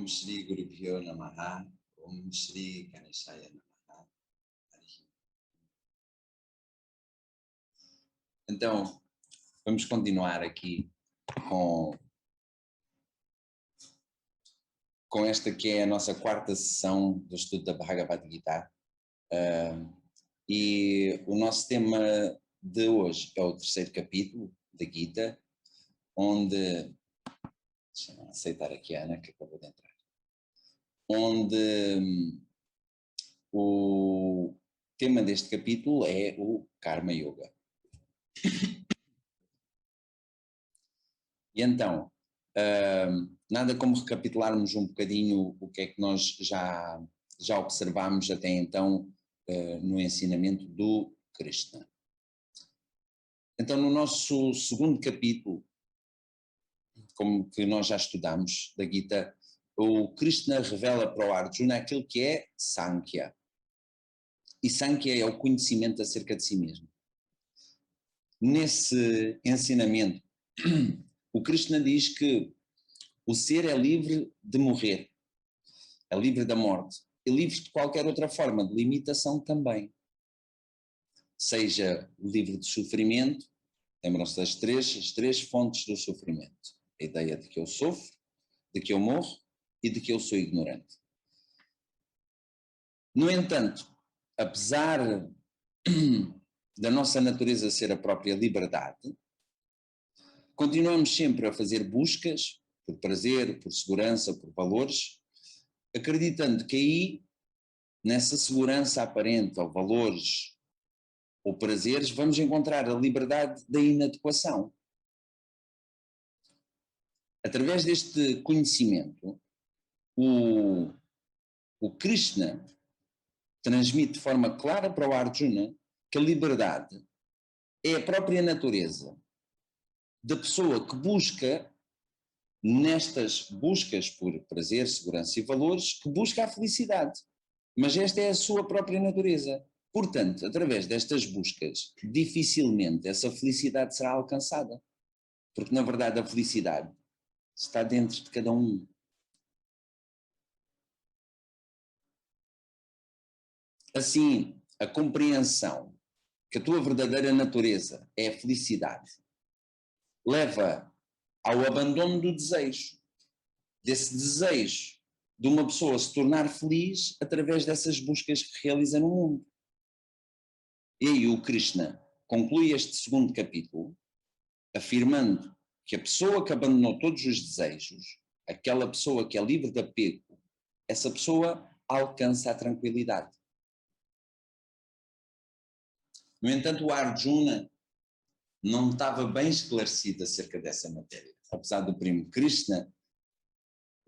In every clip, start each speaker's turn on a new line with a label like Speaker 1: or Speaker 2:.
Speaker 1: Om Shri Gurubhyo Namaha, Om Shri Ganeshaya Namaha. Então, vamos continuar aqui com esta que é a nossa quarta sessão do estudo da Bhagavad Gita. E o nosso tema de hoje é o terceiro capítulo da Gita, onde, deixa-me aceitar aqui a Ana que acabou de entrar, onde o tema deste capítulo é o Karma Yoga. E então, nada como recapitularmos um bocadinho o que é que nós já observámos até então no ensinamento do Krishna. Então, no nosso segundo capítulo, como que nós já estudamos da Gita, o Krishna revela para o Arjuna aquilo que é Sankhya. E Sankhya é o conhecimento acerca de si mesmo. Nesse ensinamento, o Krishna diz que o ser é livre de morrer, é livre da morte, é livre de qualquer outra forma de limitação também. Seja livre de sofrimento, lembram-se das três fontes do sofrimento. A ideia de que eu sofro, de que eu morro e de que eu sou ignorante. No entanto, apesar da nossa natureza ser a própria liberdade, continuamos sempre a fazer buscas por prazer, por segurança, por valores, acreditando que aí, nessa segurança aparente ou valores ou prazeres, vamos encontrar a liberdade da inadequação. Através deste conhecimento, o Krishna transmite de forma clara para o Arjuna que a liberdade é a própria natureza da pessoa que busca, nestas buscas por prazer, segurança e valores, que busca a felicidade. Mas esta é a sua própria natureza. Portanto, através destas buscas, dificilmente essa felicidade será alcançada. Porque, na verdade, a felicidade está dentro de cada um. Assim, a compreensão que a tua verdadeira natureza é a felicidade leva ao abandono do desejo, desse desejo de uma pessoa se tornar feliz através dessas buscas que realiza no mundo. E aí o Krishna conclui este segundo capítulo afirmando que a pessoa que abandonou todos os desejos, aquela pessoa que é livre de apego, essa pessoa alcança a tranquilidade. No entanto, o Arjuna não estava bem esclarecido acerca dessa matéria, apesar do primo Krishna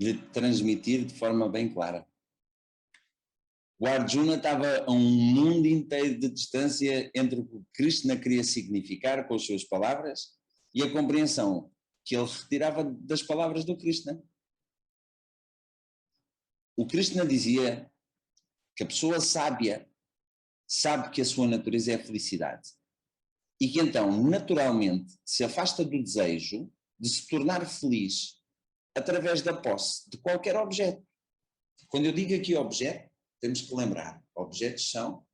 Speaker 1: lhe transmitir de forma bem clara. O Arjuna estava a um mundo inteiro de distância entre o que Krishna queria significar com as suas palavras e a compreensão que ele retirava das palavras do Krishna. O Krishna dizia que a pessoa sábia sabe que a sua natureza é a felicidade e que então, naturalmente, se afasta do desejo de se tornar feliz através da posse de qualquer objeto. Quando eu digo aqui objeto, temos que lembrar, objetos são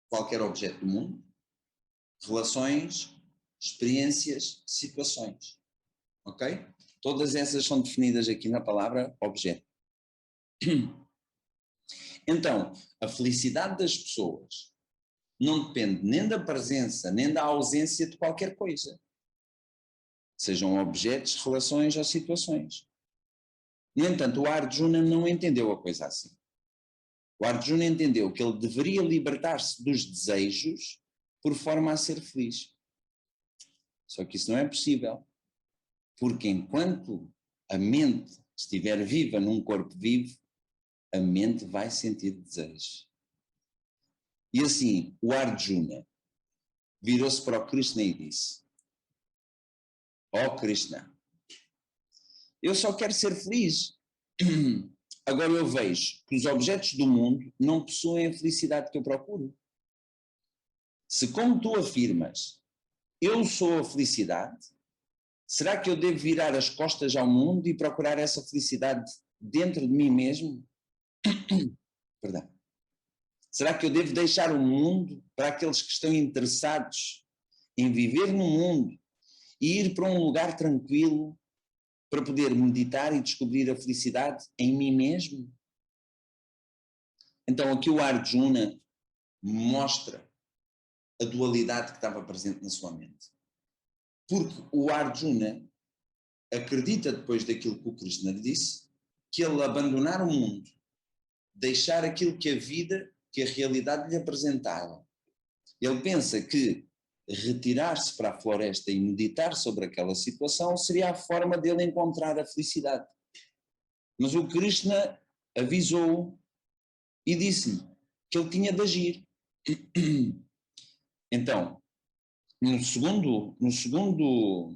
Speaker 1: qualquer objeto do mundo, relações, experiências, situações. Ok? Todas essas são definidas aqui na palavra objeto. Então, a felicidade das pessoas não depende nem da presença, nem da ausência de qualquer coisa. Sejam objetos, relações ou situações. No entanto, o Arjuna não entendeu a coisa assim. O Arjuna entendeu que ele deveria libertar-se dos desejos por forma a ser feliz. Só que isso não é possível, porque enquanto a mente estiver viva num corpo vivo, a mente vai sentir desejos. E assim, o Arjuna virou-se para o Krishna e disse: ó Krishna, eu só quero ser feliz. Agora eu vejo que os objetos do mundo não possuem a felicidade que eu procuro. Se, como tu afirmas, eu sou a felicidade, Será que eu devo virar as costas ao mundo e procurar essa felicidade dentro de mim mesmo? Perdão. Será que eu devo deixar o mundo para aqueles que estão interessados em viver no mundo e ir para um lugar tranquilo para poder meditar e descobrir a felicidade em mim mesmo? Então aqui o Arjuna mostra a dualidade que estava presente na sua mente. Porque o Arjuna acredita, depois daquilo que o Krishna lhe disse, que ele abandonar o mundo, deixar aquilo que a vida, que a realidade lhe apresentava. Ele pensa que retirar-se para a floresta e meditar sobre aquela situação seria a forma dele encontrar a felicidade. Mas o Krishna avisou-o e disse-lhe que ele tinha de agir. Então, no segundo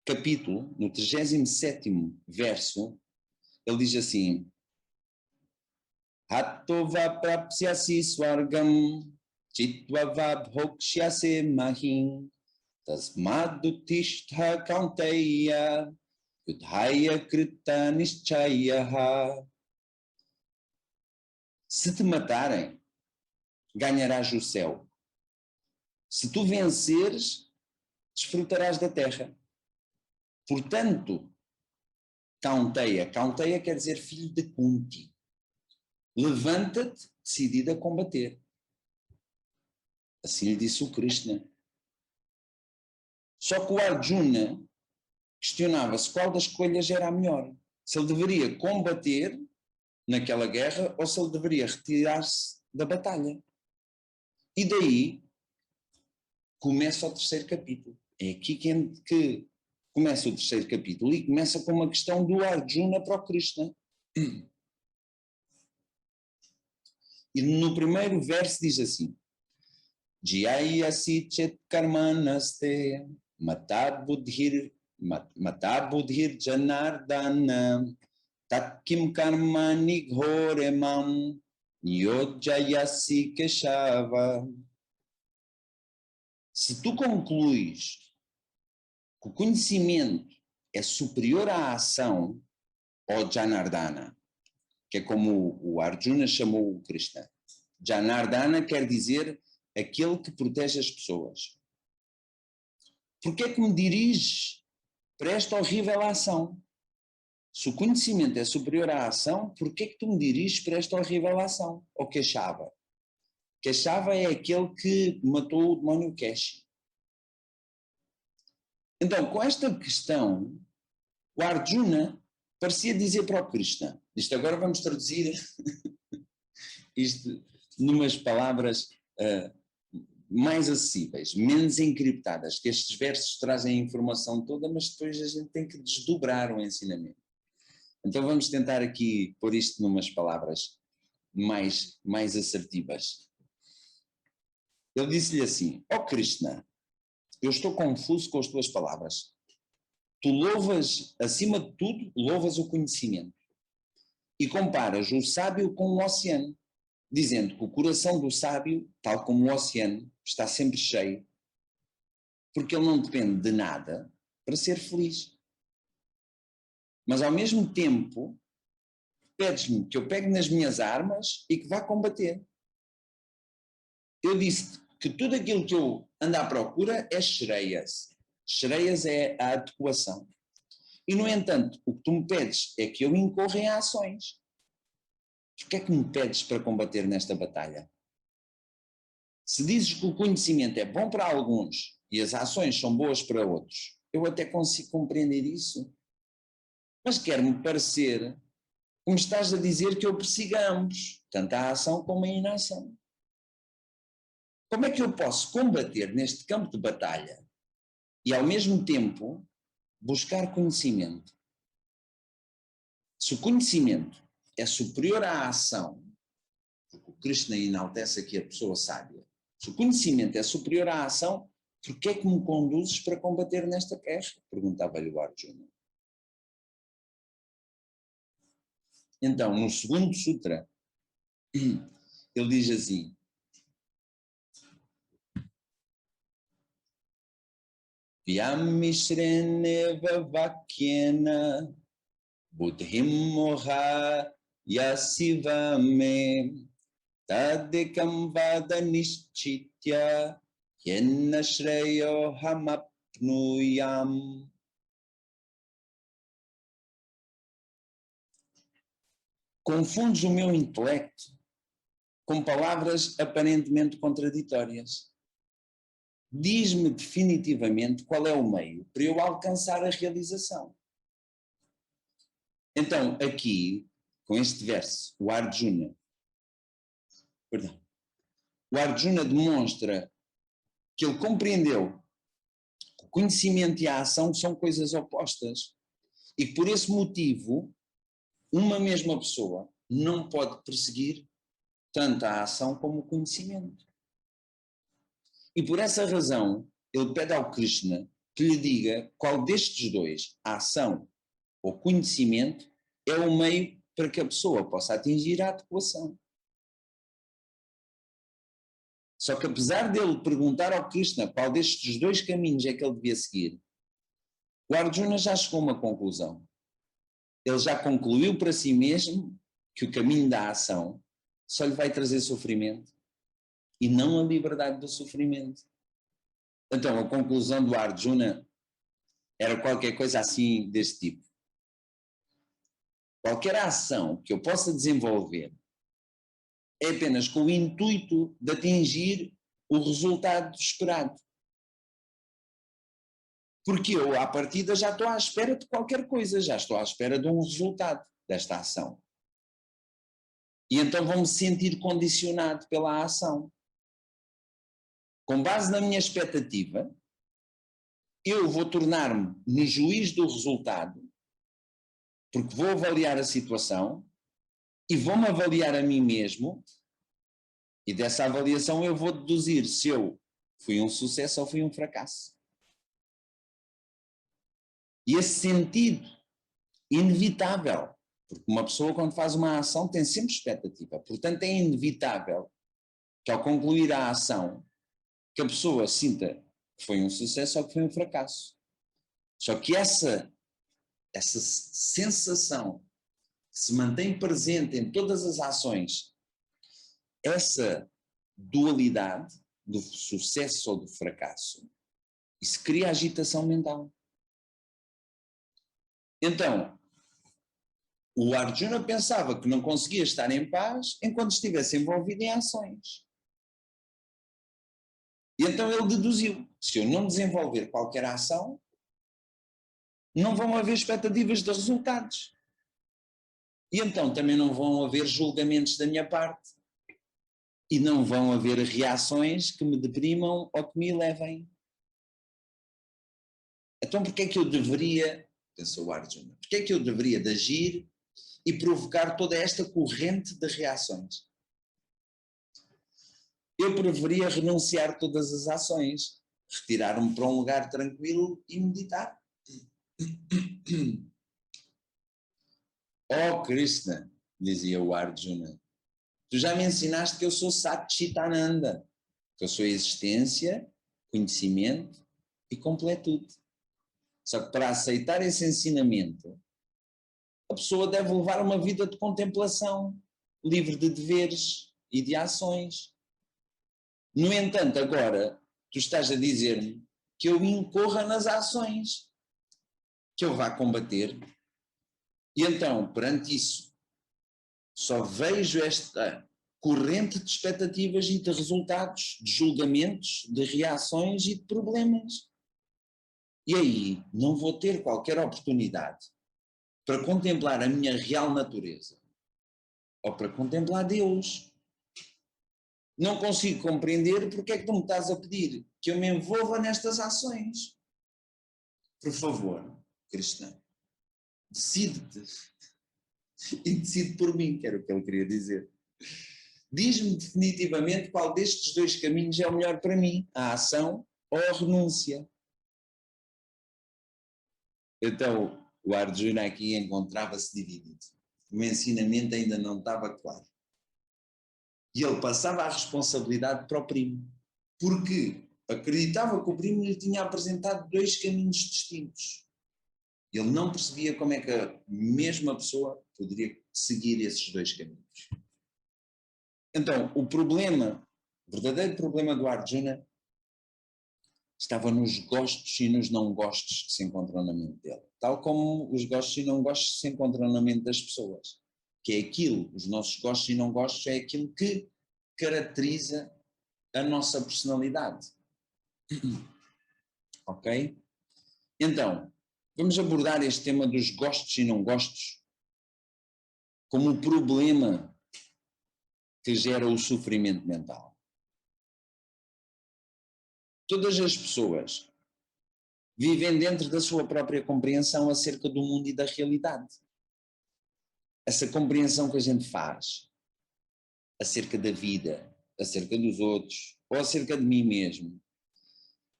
Speaker 1: capítulo, no 37º verso, ele diz assim: Hattova prapsyasi swargam chitva bhokshyase mahim tasmadutishtha kaunteya yudhaya krita nischayaha. Se te matarem, ganharás o céu. Se tu venceres, desfrutarás da terra. Portanto, Kaunteya quer dizer filho de Kunti. Levanta-te decidido a combater. Assim lhe disse o Krishna. Só que o Arjuna questionava-se qual das escolhas era a melhor. Se ele deveria combater naquela guerra ou se ele deveria retirar-se da batalha. E daí começa o terceiro capítulo. É aqui que começa o terceiro capítulo e começa com uma questão do Arjuna para o Krishna. E no primeiro verso diz assim: Jyayasi chet karmanaste matabudhir janardana tatkim karmani ghoremam nyojayasi keshava. Se tu concluis que o conhecimento é superior à ação, ou Janardana, que é como o Arjuna chamou o Krishna. Janardana quer dizer aquele que protege as pessoas. Por que é que me diriges para esta horrível ação? Se o conhecimento é superior à ação, por que é que tu me diriges para esta horrível ação? Ou Keshava? Keshava é aquele que matou o demónio Keshi. Então, com esta questão, o Arjuna parecia dizer para o Krishna, isto agora vamos traduzir isto numas palavras mais acessíveis, menos encriptadas, que estes versos trazem a informação toda, mas depois a gente tem que desdobrar o ensinamento. Então vamos tentar aqui pôr isto numas palavras mais assertivas. Ele disse-lhe assim: ó Krishna, eu estou confuso com as tuas palavras. Tu louvas, acima de tudo, louvas o conhecimento. E comparas o sábio com o oceano, dizendo que o coração do sábio, tal como o oceano, está sempre cheio, porque ele não depende de nada para ser feliz. Mas ao mesmo tempo, pedes-me que eu pegue nas minhas armas e que vá combater. Eu disse que tudo aquilo que eu ando à procura é Shreyas. Shreyas é a adequação. E, no entanto, o que tu me pedes é que eu incorra em ações. O que é que me pedes para combater nesta batalha? Se dizes que o conhecimento é bom para alguns e as ações são boas para outros, eu até consigo compreender isso. Mas quer-me parecer que me estás a dizer que eu persiga ambos, tanto a ação como a inação. Como é que eu posso combater neste campo de batalha e, ao mesmo tempo, buscar conhecimento? Se o conhecimento é superior à ação, porque o Krishna enaltece aqui a pessoa sábia, se o conhecimento é superior à ação, por que é que me conduzes para combater nesta guerra? Perguntava-lhe o Arjuna. Então, no segundo sutra, ele diz assim: Vyamishreneva vakyena buddhim moha yasivame tadekam vada nishchitya yenna shreyo hamapnuyam. Confundes o meu intelecto com palavras aparentemente contraditórias. Diz-me definitivamente qual é o meio para eu alcançar a realização. Então, aqui, com este verso, o Arjuna demonstra que ele compreendeu que o conhecimento e a ação são coisas opostas e que por esse motivo uma mesma pessoa não pode perseguir tanto a ação como o conhecimento. E por essa razão, ele pede ao Krishna que lhe diga qual destes dois, a ação ou conhecimento, é o meio para que a pessoa possa atingir a adequação. Só que apesar dele perguntar ao Krishna qual destes dois caminhos é que ele devia seguir, o Arjuna já chegou a uma conclusão. Ele já concluiu para si mesmo que o caminho da ação só lhe vai trazer sofrimento e não a liberdade do sofrimento. Então, a conclusão do Arjuna era qualquer coisa assim deste tipo. Qualquer ação que eu possa desenvolver é apenas com o intuito de atingir o resultado esperado. Porque eu, à partida, já estou à espera de qualquer coisa, já estou à espera de um resultado desta ação. E então vou-me sentir condicionado pela ação. Com base na minha expectativa, eu vou tornar-me no juiz do resultado, porque vou avaliar a situação e vou-me avaliar a mim mesmo, e dessa avaliação eu vou deduzir se eu fui um sucesso ou fui um fracasso. E esse sentido inevitável, porque uma pessoa quando faz uma ação tem sempre expectativa, portanto é inevitável que ao concluir a ação que a pessoa sinta que foi um sucesso ou que foi um fracasso. Só que essa sensação que se mantém presente em todas as ações, essa dualidade do sucesso ou do fracasso, isso cria agitação mental. Então, o Arjuna pensava que não conseguia estar em paz enquanto estivesse envolvido em ações. E então ele deduziu, se eu não desenvolver qualquer ação, não vão haver expectativas de resultados. E então também não vão haver julgamentos da minha parte. E não vão haver reações que me deprimam ou que me elevem. Então porquê é que eu deveria, pensou o Arjuna, porquê é que eu deveria de agir e provocar toda esta corrente de reações? Eu preferia renunciar a todas as ações, retirar-me para um lugar tranquilo e meditar. Oh Krishna, dizia o Arjuna, tu já me ensinaste que eu sou Satchitananda, que eu sou existência, conhecimento e completude. Só que para aceitar esse ensinamento, a pessoa deve levar uma vida de contemplação, livre de deveres e de ações. No entanto, agora, tu estás a dizer-me que eu incorra nas ações, que eu vá combater. E então, perante isso, só vejo esta corrente de expectativas e de resultados, de julgamentos, de reações e de problemas. E aí não vou ter qualquer oportunidade para contemplar a minha real natureza ou para contemplar Deus. Não consigo compreender porque é que tu me estás a pedir que eu me envolva nestas ações. Por favor, Krishna, decide-te e decide por mim, que era o que ele queria dizer. Diz-me definitivamente qual destes dois caminhos é o melhor para mim, a ação ou a renúncia. Então, o Arjuna aqui encontrava-se dividido. O ensinamento ainda não estava claro. E ele passava a responsabilidade para o primo. Porque acreditava que o primo lhe tinha apresentado dois caminhos distintos. Ele não percebia como é que a mesma pessoa poderia seguir esses dois caminhos. Então, o verdadeiro problema do Arjuna estava nos gostos e nos não gostos que se encontram na mente dele. Tal como os gostos e não gostos se encontram na mente das pessoas. Que é aquilo, os nossos gostos e não gostos é aquilo que caracteriza a nossa personalidade. Ok? Então, vamos abordar este tema dos gostos e não gostos como o problema que gera o sofrimento mental. Todas as pessoas vivem dentro da sua própria compreensão acerca do mundo e da realidade. Essa compreensão que a gente faz acerca da vida, acerca dos outros, ou acerca de mim mesmo,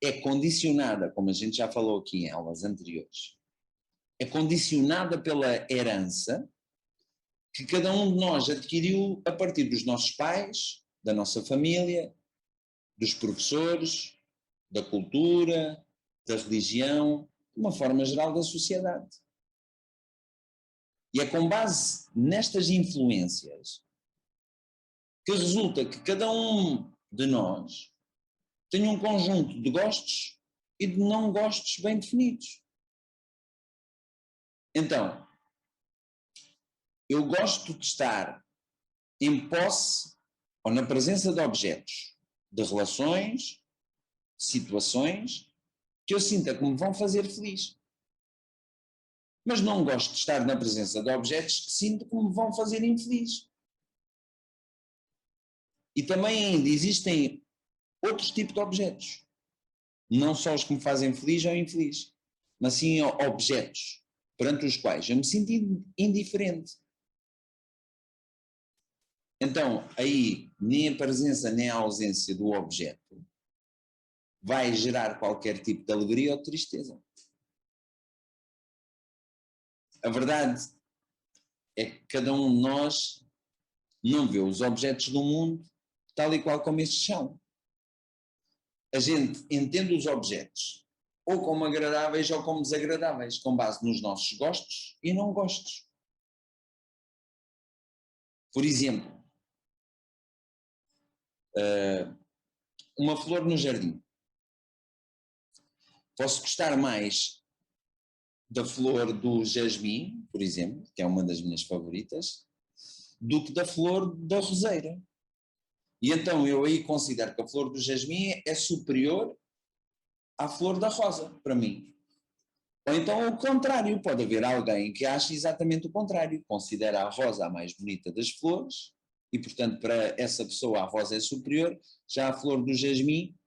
Speaker 1: é condicionada, como a gente já falou aqui em aulas anteriores, é condicionada pela herança que cada um de nós adquiriu a partir dos nossos pais, da nossa família, dos professores, da cultura, da religião, de uma forma geral da sociedade. E é com base nestas influências que resulta que cada um de nós tem um conjunto de gostos e de não gostos bem definidos. Então, eu gosto de estar em posse ou na presença de objetos, de relações, situações que eu sinta que me vão fazer feliz. Mas não gosto de estar na presença de objetos que sinto que me vão fazer infeliz. E também ainda existem outros tipos de objetos. Não só os que me fazem feliz ou infeliz, mas sim objetos perante os quais eu me sinto indiferente. Então, aí, nem a presença nem a ausência do objeto vai gerar qualquer tipo de alegria ou de tristeza. A verdade é que cada um de nós não vê os objetos do mundo tal e qual como estes são. A gente entende os objetos ou como agradáveis ou como desagradáveis, com base nos nossos gostos e não gostos. Por exemplo, uma flor no jardim. Posso gostar mais da flor do jasmim, por exemplo, que é uma das minhas favoritas, do que da flor da roseira. E então eu aí considero que a flor do jasmim é superior à flor da rosa, para mim. Ou então o contrário, pode haver alguém que ache exatamente o contrário, considera a rosa a mais bonita das flores e, portanto, para essa pessoa a rosa é superior, já a flor do jasmim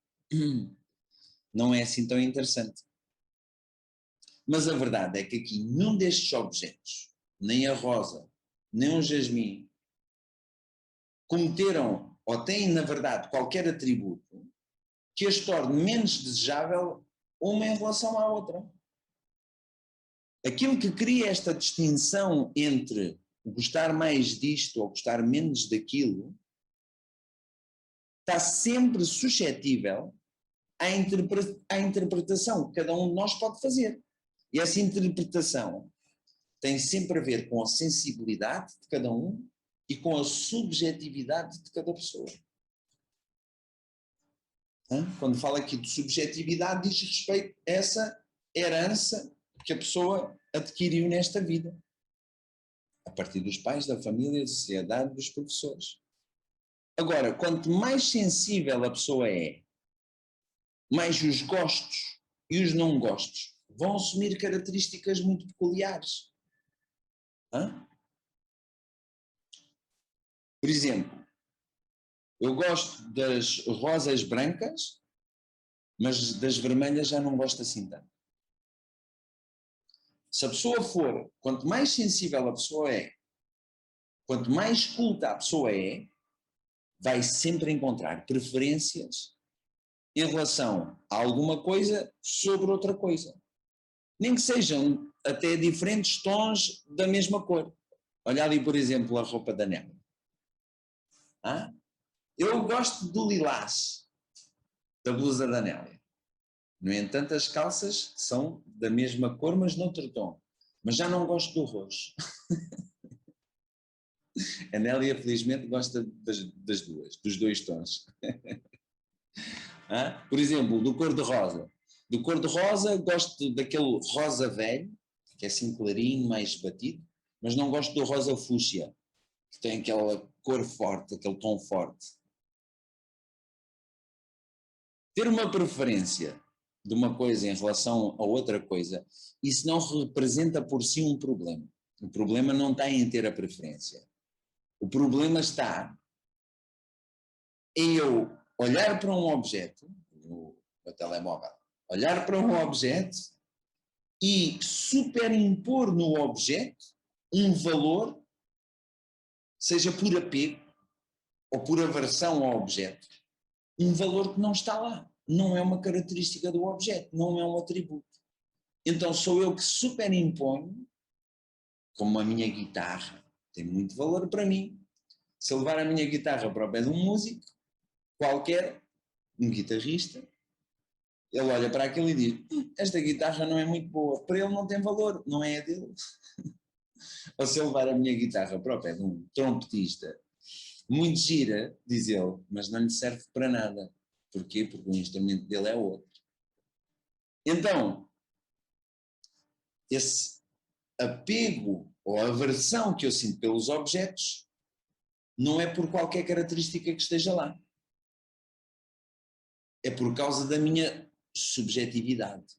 Speaker 1: não é assim tão interessante. Mas a verdade é que aqui nenhum destes objetos, nem a rosa, nem o jasmim, cometeram ou têm, na verdade, qualquer atributo que as torne menos desejável uma em relação à outra. Aquilo que cria esta distinção entre gostar mais disto ou gostar menos daquilo está sempre suscetível à interpretação que cada um de nós pode fazer. E essa interpretação tem sempre a ver com a sensibilidade de cada um e com a subjetividade de cada pessoa. Quando falo aqui de subjetividade, diz respeito a essa herança que a pessoa adquiriu nesta vida, a partir dos pais, da família, da sociedade, dos professores. Agora, quanto mais sensível a pessoa é, mais os gostos e os não gostos vão assumir características muito peculiares. Por exemplo, eu gosto das rosas brancas, mas das vermelhas já não gosto assim tanto. Se a pessoa for, quanto mais sensível a pessoa é, quanto mais culta a pessoa é, vai sempre encontrar preferências em relação a alguma coisa sobre outra coisa. Nem que sejam até diferentes tons da mesma cor. Olha ali, por exemplo, a roupa da Nélia. Eu gosto do lilás. da blusa da Nélia. No entanto, as calças são da mesma cor, mas noutro tom. Mas já não gosto do roxo. A Nélia, felizmente, gosta das duas, dos dois tons. Por exemplo, do cor-de-rosa. Do cor-de-rosa, gosto daquele rosa velho, que é assim clarinho, mais batido, mas não gosto do rosa fúcsia, que tem aquela cor forte, aquele tom forte. Ter uma preferência de uma coisa em relação a outra coisa, isso não representa por si um problema. O problema não está em ter a preferência. O problema está em eu olhar para um objeto, no telemóvel, olhar para um objeto e superimpor no objeto um valor, seja por apego ou por aversão ao objeto, um valor que não está lá. Não é uma característica do objeto, não é um atributo. Então sou eu que superimponho, como a minha guitarra tem muito valor para mim. Se eu levar a minha guitarra para o pé de um músico qualquer, um guitarrista, ele olha para aquilo e diz: esta guitarra não é muito boa, para ele não tem valor, não é a dele. Ou se eu levar a minha guitarra para o pé de um trompetista, muito gira, diz ele, mas não lhe serve para nada. Porquê? Porque o instrumento dele é outro. Então, esse apego ou aversão que eu sinto pelos objetos não é por qualquer característica que esteja lá. É por causa da minha subjetividade.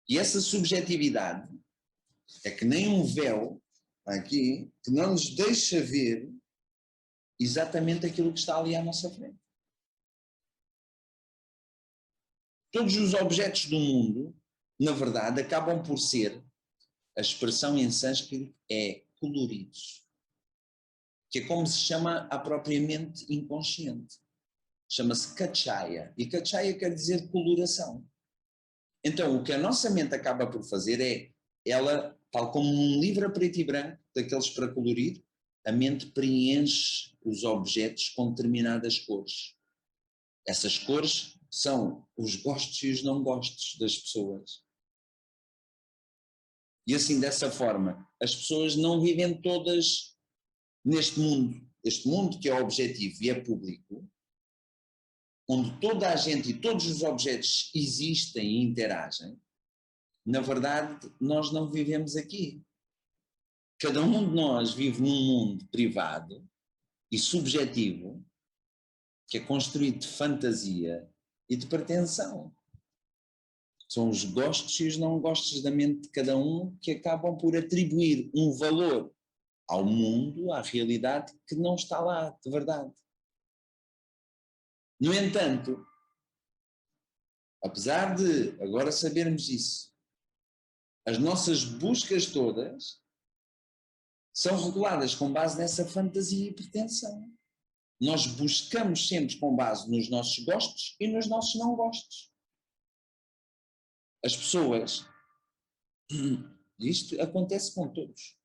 Speaker 1: E essa subjetividade é que nem um véu aqui que não nos deixa ver exatamente aquilo que está ali à nossa frente. Todos os objetos do mundo, na verdade, acabam por ser, a expressão em sânscrito é coloridos, que é como se chama a própria mente inconsciente. Chama-se kachaya, e kachaya quer dizer coloração. Então, o que a nossa mente acaba por fazer é, ela, tal como um livro a preto e branco, daqueles para colorir, a mente preenche os objetos com determinadas cores. Essas cores são os gostos e os não gostos das pessoas. E assim, dessa forma, as pessoas não vivem todas neste mundo. Este mundo que é objetivo e é público, onde toda a gente e todos os objetos existem e interagem, na verdade, nós não vivemos aqui. Cada um de nós vive num mundo privado e subjetivo, que é construído de fantasia e de pretensão. São os gostos e os não gostos da mente de cada um que acabam por atribuir um valor ao mundo, à realidade, que não está lá, de verdade. No entanto, apesar de agora sabermos isso, as nossas buscas todas são reguladas com base nessa fantasia e pretensão. Nós buscamos sempre com base nos nossos gostos e nos nossos não gostos. As pessoas, isto acontece com todos,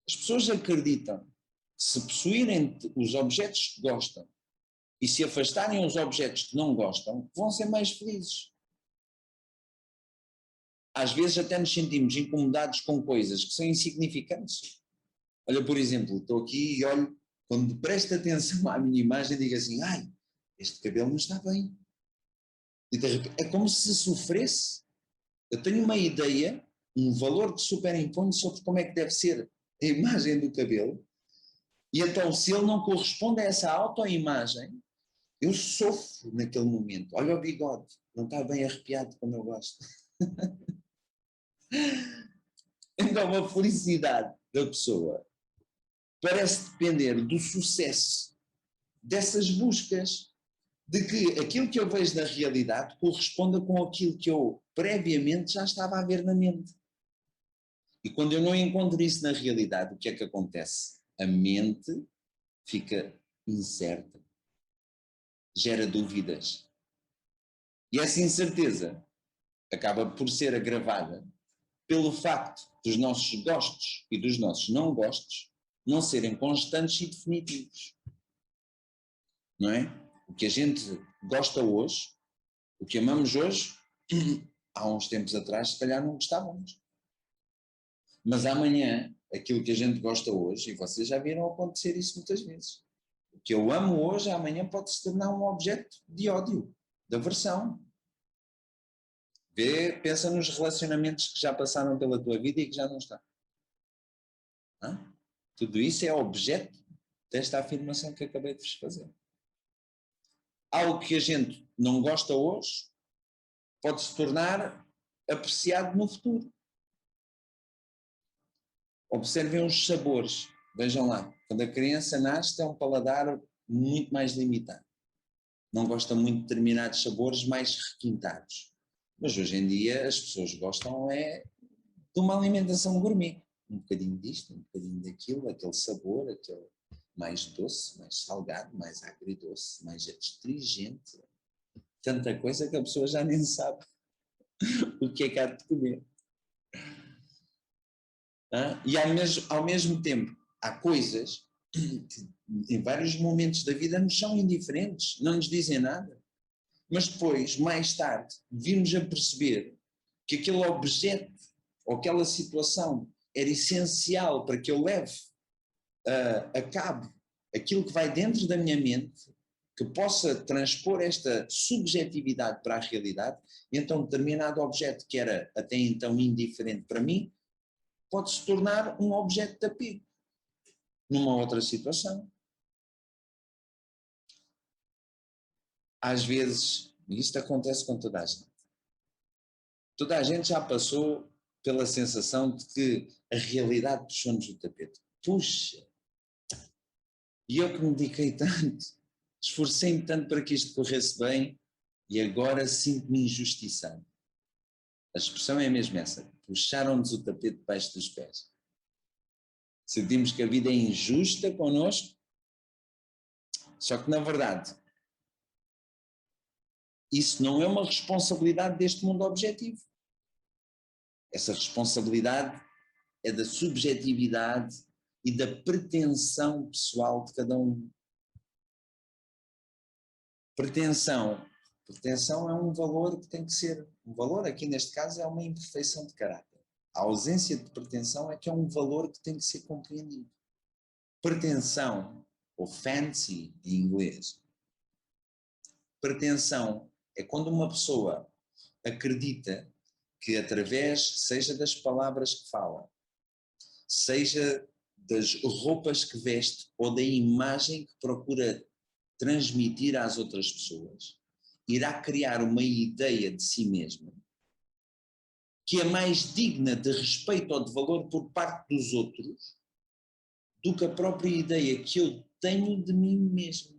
Speaker 1: as pessoas acreditam que se possuírem os objetos que gostam e se afastarem os objetos que não gostam, vão ser mais felizes. Às vezes até nos sentimos incomodados com coisas que são insignificantes. Olha, por exemplo, estou aqui e olho, quando presto atenção à minha imagem, digo assim: ai, este cabelo não está bem. E de repente, é como se sofresse. Eu tenho uma ideia, um valor que superimpõe sobre como é que deve ser a imagem do cabelo, e então, se ele não corresponde a essa autoimagem, eu sofro naquele momento. Olha o bigode, não está bem arrepiado como eu gosto. Então, a felicidade da pessoa parece depender do sucesso dessas buscas, de que aquilo que eu vejo na realidade corresponda com aquilo que eu previamente já estava a ver na mente. E quando eu não encontro isso na realidade, o que é que acontece? A mente fica incerta, gera dúvidas. E essa incerteza acaba por ser agravada pelo facto dos nossos gostos e dos nossos não gostos não serem constantes e definitivos. Não é? O que a gente gosta hoje, o que amamos hoje, há uns tempos atrás, se calhar não gostávamos. Mas amanhã, aquilo que a gente gosta hoje, e vocês já viram acontecer isso muitas vezes, o que eu amo hoje, amanhã pode se tornar um objeto de ódio, de aversão. Pensa nos relacionamentos que já passaram pela tua vida e que já não estão. Tudo isso é objeto desta afirmação que acabei de vos fazer. Algo que a gente não gosta hoje pode se tornar apreciado no futuro. Observem os sabores. Vejam lá, quando a criança nasce tem um paladar muito mais limitado. Não gosta muito de determinados sabores mais requintados. Mas hoje em dia as pessoas gostam de uma alimentação gourmet. Um bocadinho disto, um bocadinho daquilo, aquele sabor, aquele mais doce, mais salgado, mais agridoce, mais astringente. Tanta coisa que a pessoa já nem sabe o que é que há de comer. E ao mesmo tempo, há coisas que em vários momentos da vida nos são indiferentes, não nos dizem nada. Mas depois, mais tarde, vimos a perceber que aquele objeto ou aquela situação era essencial para que eu leve a cabo aquilo que vai dentro da minha mente, que possa transpor esta subjetividade para a realidade, e então determinado objeto que era até então indiferente para mim, pode se tornar um objeto de apego numa outra situação. Às vezes, e isto acontece com toda a gente. Toda a gente já passou pela sensação de que a realidade puxou-nos o tapete. Puxa! E eu que me dediquei tanto, esforcei-me tanto para que isto corresse bem e agora sinto-me injustiçado. A expressão é mesmo essa. Puxaram-nos o tapete debaixo dos pés. Sentimos que a vida é injusta connosco, só que na verdade isso não é uma responsabilidade deste mundo objetivo. Essa responsabilidade é da subjetividade e da pretensão pessoal de cada um. Pretensão é um valor que tem que ser, um valor aqui neste caso é uma imperfeição de caráter. A ausência de pretensão é que é um valor que tem que ser compreendido. Pretensão, ou fancy em inglês, pretensão é quando uma pessoa acredita que através, seja das palavras que fala, seja das roupas que veste ou da imagem que procura transmitir às outras pessoas, irá criar uma ideia de si mesma que é mais digna de respeito ou de valor por parte dos outros do que a própria ideia que eu tenho de mim mesmo.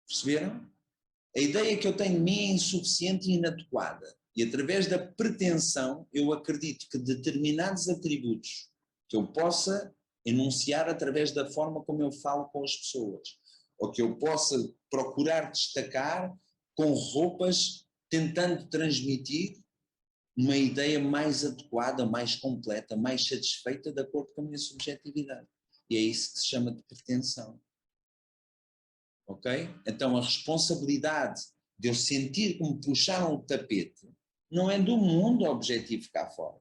Speaker 1: Perceberam? A ideia que eu tenho de mim é insuficiente e inadequada. E através da pretensão, eu acredito que determinados atributos que eu possa enunciar através da forma como eu falo com as pessoas, ou que eu possa procurar destacar com roupas, tentando transmitir uma ideia mais adequada, mais completa, mais satisfeita, de acordo com a minha subjetividade. E é isso que se chama de pretensão. Ok? Então a responsabilidade de eu sentir que me puxaram o tapete não é do mundo objetivo cá fora.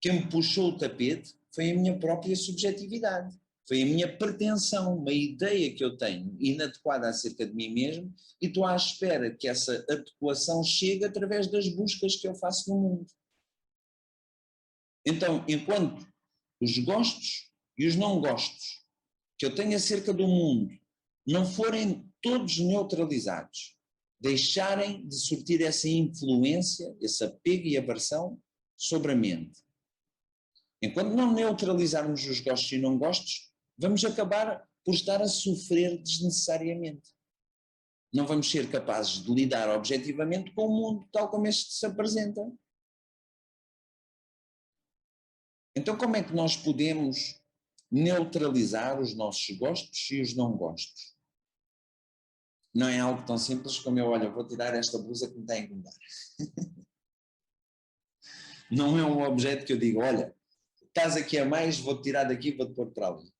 Speaker 1: Quem me puxou o tapete foi a minha própria subjetividade, foi a minha pretensão, uma ideia que eu tenho inadequada acerca de mim mesmo, e estou à espera que essa adequação chegue através das buscas que eu faço no mundo. Então, enquanto os gostos e os não gostos que eu tenho acerca do mundo não forem todos neutralizados, deixarem de surtir essa influência, esse apego e aversão sobre a mente. Enquanto não neutralizarmos os gostos e não gostos, vamos acabar por estar a sofrer desnecessariamente. Não vamos ser capazes de lidar objetivamente com o mundo tal como este se apresenta. Então, como é que nós podemos neutralizar os nossos gostos e os não gostos? Não é algo tão simples como olha, vou tirar esta blusa que me está a incomodar. Não é um objeto que eu digo, olha, estás aqui a mais, vou-te tirar daqui e vou-te pôr para ali.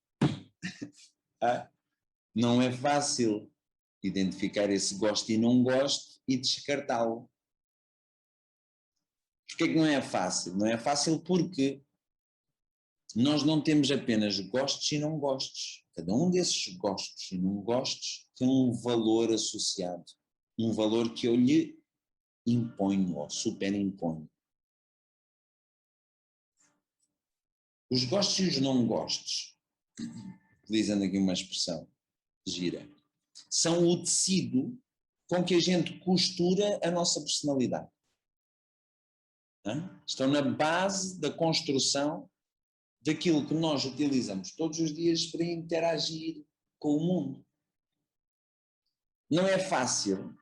Speaker 1: Não é fácil identificar esse gosto e não gosto e descartá-lo. Porquê que não é fácil? Não é fácil porque nós não temos apenas gostos e não gostos. Cada um desses gostos e não gostos tem um valor associado, um valor que eu lhe imponho ou superimponho. Os gostos e os não gostos, utilizando aqui uma expressão gira, são o tecido com que a gente costura a nossa personalidade. Estão na base da construção daquilo que nós utilizamos todos os dias para interagir com o mundo. Não é fácil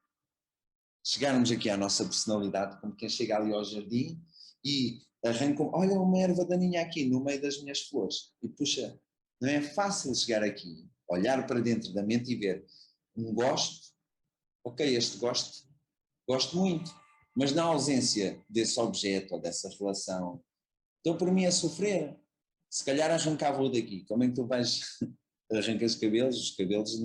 Speaker 1: chegarmos aqui à nossa personalidade como quem chega ali ao jardim e arranca, olha uma erva daninha aqui no meio das minhas flores e puxa, não é fácil chegar aqui, olhar para dentro da mente e ver um gosto, ok, este gosto muito, mas na ausência desse objeto ou dessa relação, estou por mim a sofrer. Se calhar arrancava-o daqui, como é que tu vais arrancar os cabelos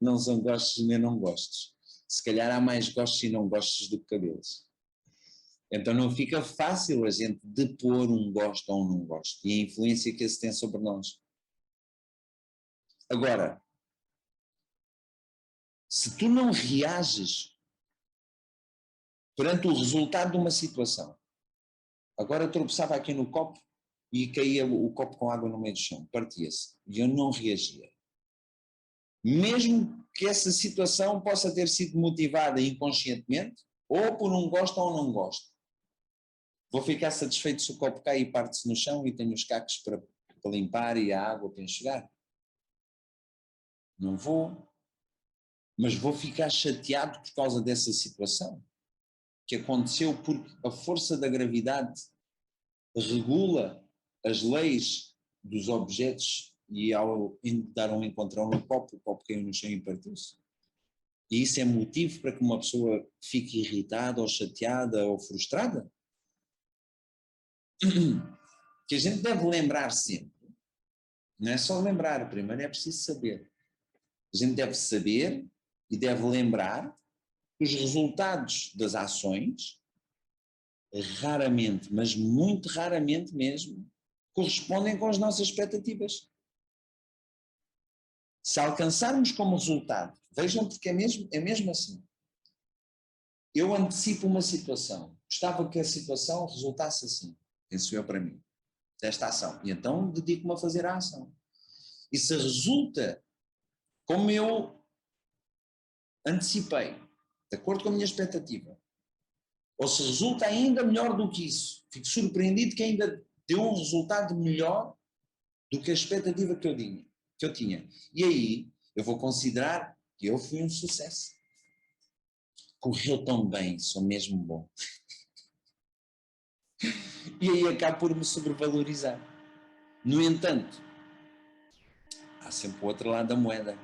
Speaker 1: não são gostos nem não gostos. Se calhar há mais gostos e não gostos do que cabelos. Então não fica fácil a gente depor um gosto ou um não gosto e a influência que esse tem sobre nós. Agora, se tu não reages perante o resultado de uma situação, agora eu tropeçava aqui no copo e caía o copo com água no meio do chão, partia-se, e eu não reagia. Mesmo que essa situação possa ter sido motivada inconscientemente, ou por um gosto ou não gosto, vou ficar satisfeito se o copo cai e parte-se no chão e tenho os cacos para limpar e a água para enxugar? Não vou. Mas vou ficar chateado por causa dessa situação que aconteceu porque a força da gravidade regula as leis dos objetos e ao dar um encontrão no copo, o copo caiu no chão e partiu-se. E isso é motivo para que uma pessoa fique irritada ou chateada ou frustrada? Que a gente deve lembrar sempre. Não é só lembrar, primeiro é preciso saber. A gente deve saber e deve lembrar que os resultados das ações, raramente, mas muito raramente mesmo, correspondem com as nossas expectativas. Se alcançarmos como resultado, vejam porque é mesmo assim. Eu antecipo uma situação, gostava que a situação resultasse assim, penso eu para mim, desta ação, e então dedico-me a fazer a ação. E se resulta como eu antecipei, de acordo com a minha expectativa, ou se resulta ainda melhor do que isso, fico surpreendido que ainda deu um resultado melhor do que a expectativa que eu tinha. E aí eu vou considerar que eu fui um sucesso. Correu tão bem, sou mesmo bom. E aí acabo por me sobrevalorizar. No entanto, há sempre o outro lado da moeda.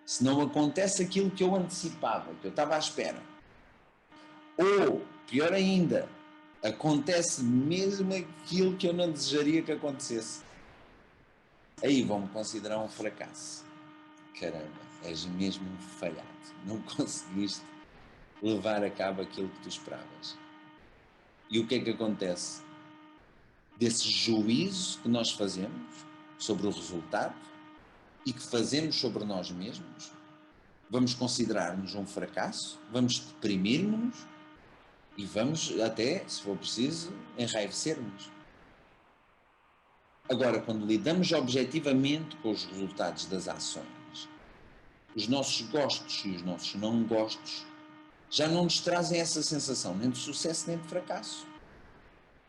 Speaker 1: Se não acontece aquilo que eu antecipava, que eu estava à espera, ou, pior ainda, acontece mesmo aquilo que eu não desejaria que acontecesse, aí vão-me considerar um fracasso. Caramba, és mesmo um falhado. Não conseguiste levar a cabo aquilo que tu esperavas. E o que é que acontece? Desse juízo que nós fazemos sobre o resultado e que fazemos sobre nós mesmos, vamos considerar-nos um fracasso, vamos deprimir-nos e vamos até, se for preciso, enraivecer-nos. Agora, quando lidamos objetivamente com os resultados das ações, os nossos gostos e os nossos não gostos já não nos trazem essa sensação nem de sucesso nem de fracasso.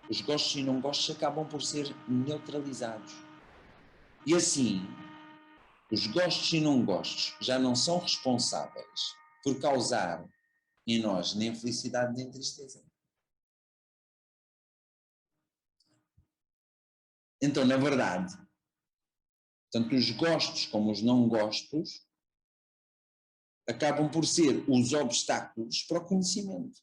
Speaker 1: Os gostos e não gostos acabam por ser neutralizados. E assim, os gostos e não gostos já não são responsáveis por causar em nós nem felicidade nem tristeza. Então, na verdade, tanto os gostos como os não gostos acabam por ser os obstáculos para o conhecimento.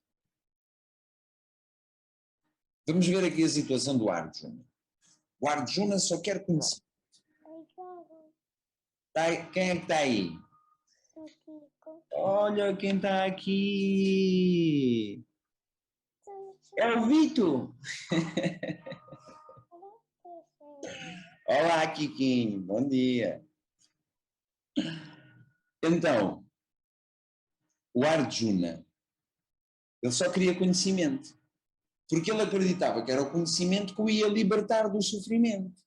Speaker 1: Vamos ver aqui a situação do Arjuna. O Arjuna só quer conhecer. Quem é que está aí? Olha quem está aqui. É o Vitor. Olá, Kikinho. Bom dia. Então, o Arjuna, ele só queria conhecimento. Porque ele acreditava que era o conhecimento que o ia libertar do sofrimento.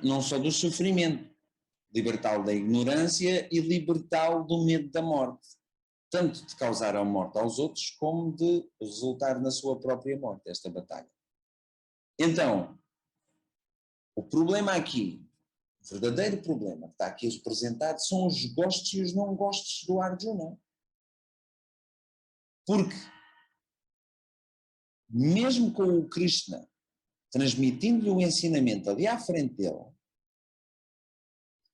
Speaker 1: Não só do sofrimento. Libertá-lo da ignorância e libertá-lo do medo da morte. Tanto de causar a morte aos outros, como de resultar na sua própria morte, esta batalha. Então, o problema aqui, o verdadeiro problema que está aqui representado são os gostos e os não gostos do Arjuna. Porque, mesmo com o Krishna transmitindo-lhe o ensinamento ali à frente dele,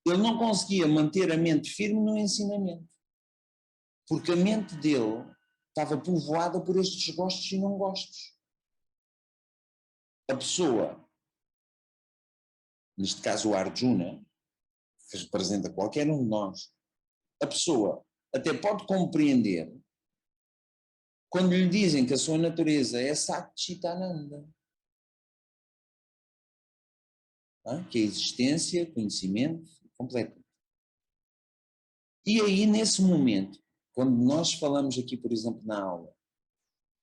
Speaker 1: ele não conseguia manter a mente firme no ensinamento. Porque a mente dele estava povoada por estes gostos e não gostos. A pessoa, neste caso o Arjuna, que representa qualquer um de nós, a pessoa até pode compreender quando lhe dizem que a sua natureza é Satchitananda, que é existência, conhecimento completo. E aí, nesse momento, quando nós falamos aqui, por exemplo, na aula,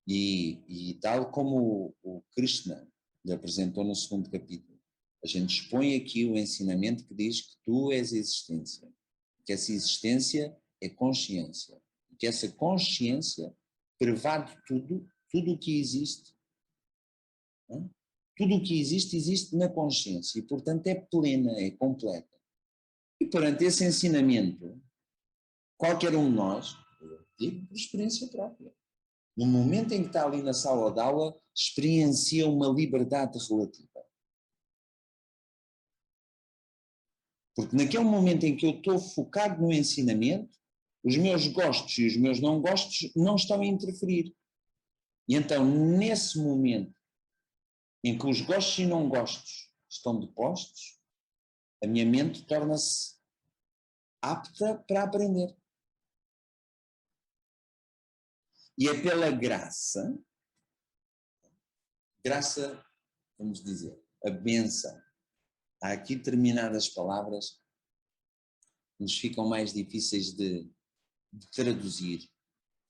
Speaker 1: e tal como o Krishna lhe apresentou no segundo capítulo, a gente expõe aqui o ensinamento que diz que tu és existência, que essa existência é consciência, que essa consciência prevade tudo o que existe. Tudo o que existe, existe na consciência e, portanto, é plena, é completa. E perante esse ensinamento, qualquer um de nós, eu digo por experiência própria, no momento em que está ali na sala de aula, experiencia uma liberdade relativa. Porque naquele momento em que eu estou focado no ensinamento, os meus gostos e os meus não gostos não estão a interferir. E então, nesse momento em que os gostos e não gostos estão depostos, a minha mente torna-se apta para aprender. E é pela graça, vamos dizer, a bênção. Há aqui determinadas palavras que nos ficam mais difíceis de traduzir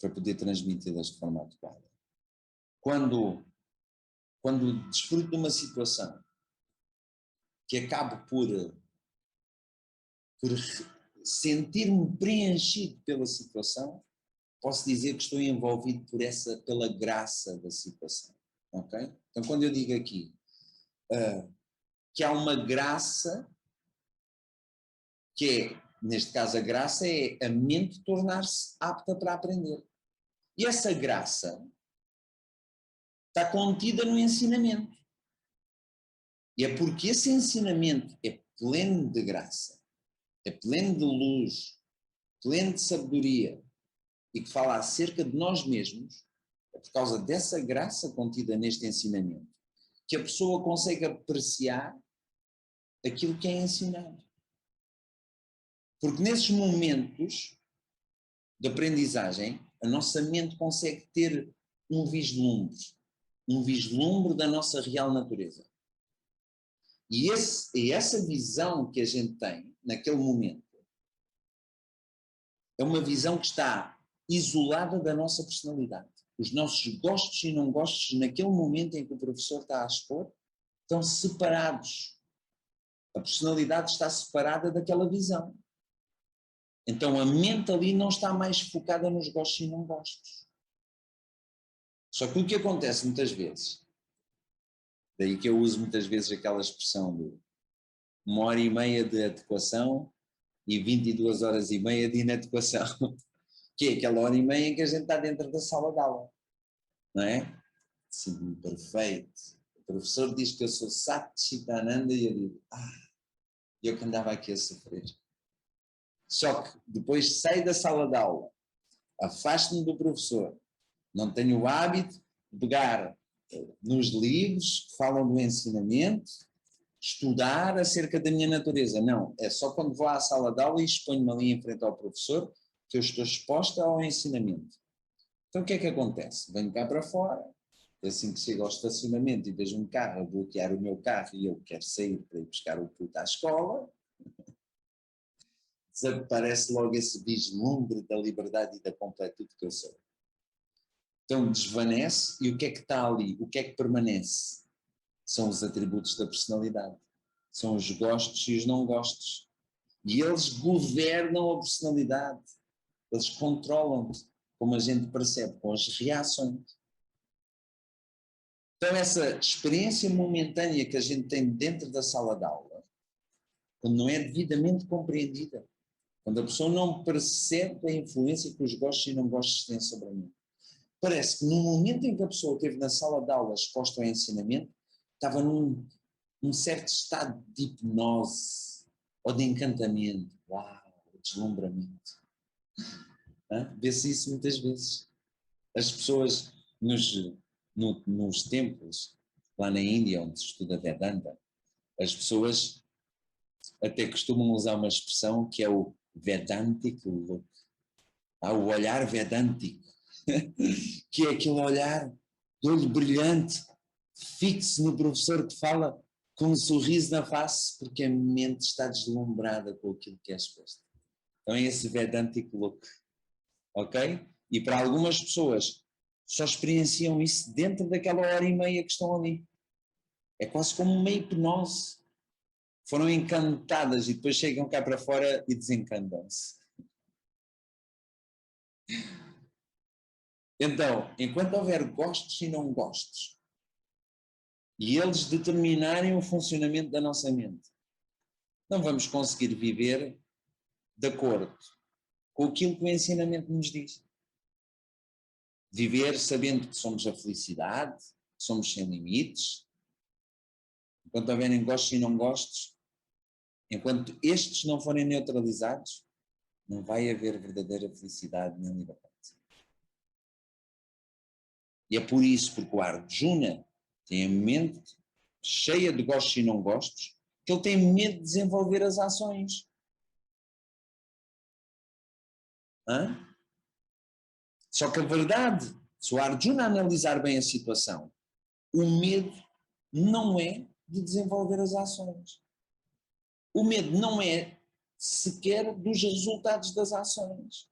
Speaker 1: para poder transmiti-las de forma adequada. Quando desfruto de uma situação que acabo por sentir-me preenchido pela situação, posso dizer que estou envolvido pela graça da situação. Okay? Então, quando eu digo aqui que há uma graça, que é, neste caso, a graça é a mente tornar-se apta para aprender. E essa graça está contida no ensinamento. E é porque esse ensinamento é pleno de graça, é pleno de luz, pleno de sabedoria, e que fala acerca de nós mesmos, é por causa dessa graça contida neste ensinamento, que a pessoa consegue apreciar aquilo que é ensinado. Porque nesses momentos de aprendizagem, a nossa mente consegue ter um vislumbre da nossa real natureza. E essa visão que a gente tem naquele momento é uma visão que está isolada da nossa personalidade. Os nossos gostos e não gostos naquele momento em que o professor está a expor estão separados. A personalidade está separada daquela visão. Então a mente ali não está mais focada nos gostos e não gostos. Só que o que acontece muitas vezes, daí que eu uso muitas vezes aquela expressão de 1h30 de adequação e 22 horas e meia de inadequação, que é aquela hora e meia em que a gente está dentro da sala de aula, não é? Sim, perfeito. O professor diz que eu sou Satchitananda e eu digo, eu que andava aqui a sofrer. Só que depois saio da sala de aula, afasto-me do professor, não tenho o hábito de pegar nos livros que falam do ensinamento estudar acerca da minha natureza. Não, é só quando vou à sala de aula e exponho-me ali em frente ao professor que eu estou exposta ao ensinamento. Então o que é que acontece? Venho cá para fora, assim que chego ao estacionamento e vejo um carro a bloquear o meu carro e eu quero sair para ir buscar o puto à escola, desaparece logo esse vislumbre da liberdade e da completude que eu sou. Então desvanece, e o que é que está ali? O que é que permanece? São os atributos da personalidade. São os gostos e os não gostos. E eles governam a personalidade. Eles controlam-te, como a gente percebe, com as reações. Então essa experiência momentânea que a gente tem dentro da sala de aula, quando não é devidamente compreendida, quando a pessoa não percebe a influência que os gostos e não gostos têm sobre mim, parece que no momento em que a pessoa esteve na sala de aula exposta ao ensinamento, estava num certo estado de hipnose ou de encantamento. Uau, deslumbramento. Vê-se isso muitas vezes. As pessoas nos templos, lá na Índia, onde se estuda Vedanta, as pessoas até costumam usar uma expressão que é o Vedantic look. O olhar vedântico, que é aquele olhar de olho brilhante, fixo no professor que fala com um sorriso na face, porque a mente está deslumbrada com aquilo que é exposto. Então é esse Vedantic look, ok? E para algumas pessoas só experienciam isso dentro daquela hora e meia que estão ali. É quase como uma hipnose. Foram encantadas e depois chegam cá para fora e desencantam-se. Então, enquanto houver gostos e não gostos, e eles determinarem o funcionamento da nossa mente, não vamos conseguir viver de acordo com aquilo que o ensinamento nos diz. Viver sabendo que somos a felicidade, que somos sem limites. Enquanto houverem gostos e não gostos, enquanto estes não forem neutralizados, não vai haver verdadeira felicidade nem liberdade. E é por isso, porque o Arjuna tem a mente cheia de gostos e não gostos, que ele tem medo de desenvolver as ações. Só que a verdade, se o Arjuna analisar bem a situação, o medo não é de desenvolver as ações. O medo não é sequer dos resultados das ações.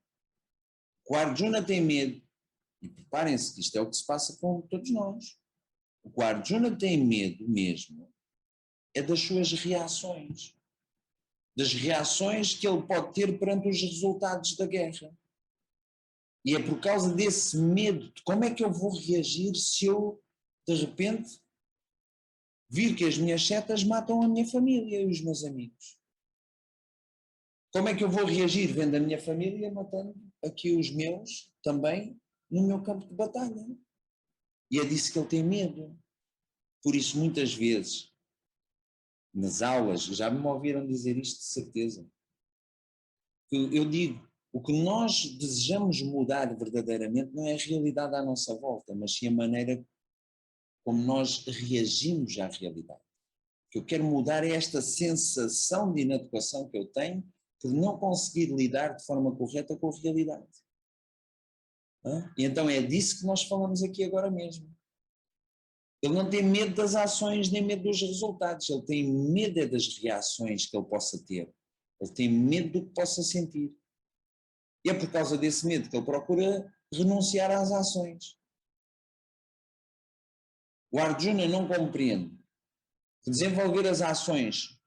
Speaker 1: O Arjuna tem medo, e preparem-se que isto é o que se passa com todos nós. O que o Arjuna tem medo mesmo é das suas reações. Das reações que ele pode ter perante os resultados da guerra. E é por causa desse medo de como é que eu vou reagir se eu, de repente, vir que as minhas setas matam a minha família e os meus amigos. Como é que eu vou reagir vendo a minha família matando aqui os meus também no meu campo de batalha? E é disso que ele tem medo. Por isso, muitas vezes, nas aulas, já me ouviram dizer isto de certeza. Eu digo, o que nós desejamos mudar verdadeiramente não é a realidade à nossa volta, mas sim a maneira como nós reagimos à realidade. O que eu quero mudar é esta sensação de inadequação que eu tenho por não conseguir lidar de forma correta com a realidade. E então é disso que nós falamos aqui agora mesmo. Ele não tem medo das ações nem medo dos resultados, ele tem medo das reações que ele possa ter. Ele tem medo do que possa sentir. E é por causa desse medo que ele procura renunciar às ações. O Arjuna não compreende que desenvolver as ações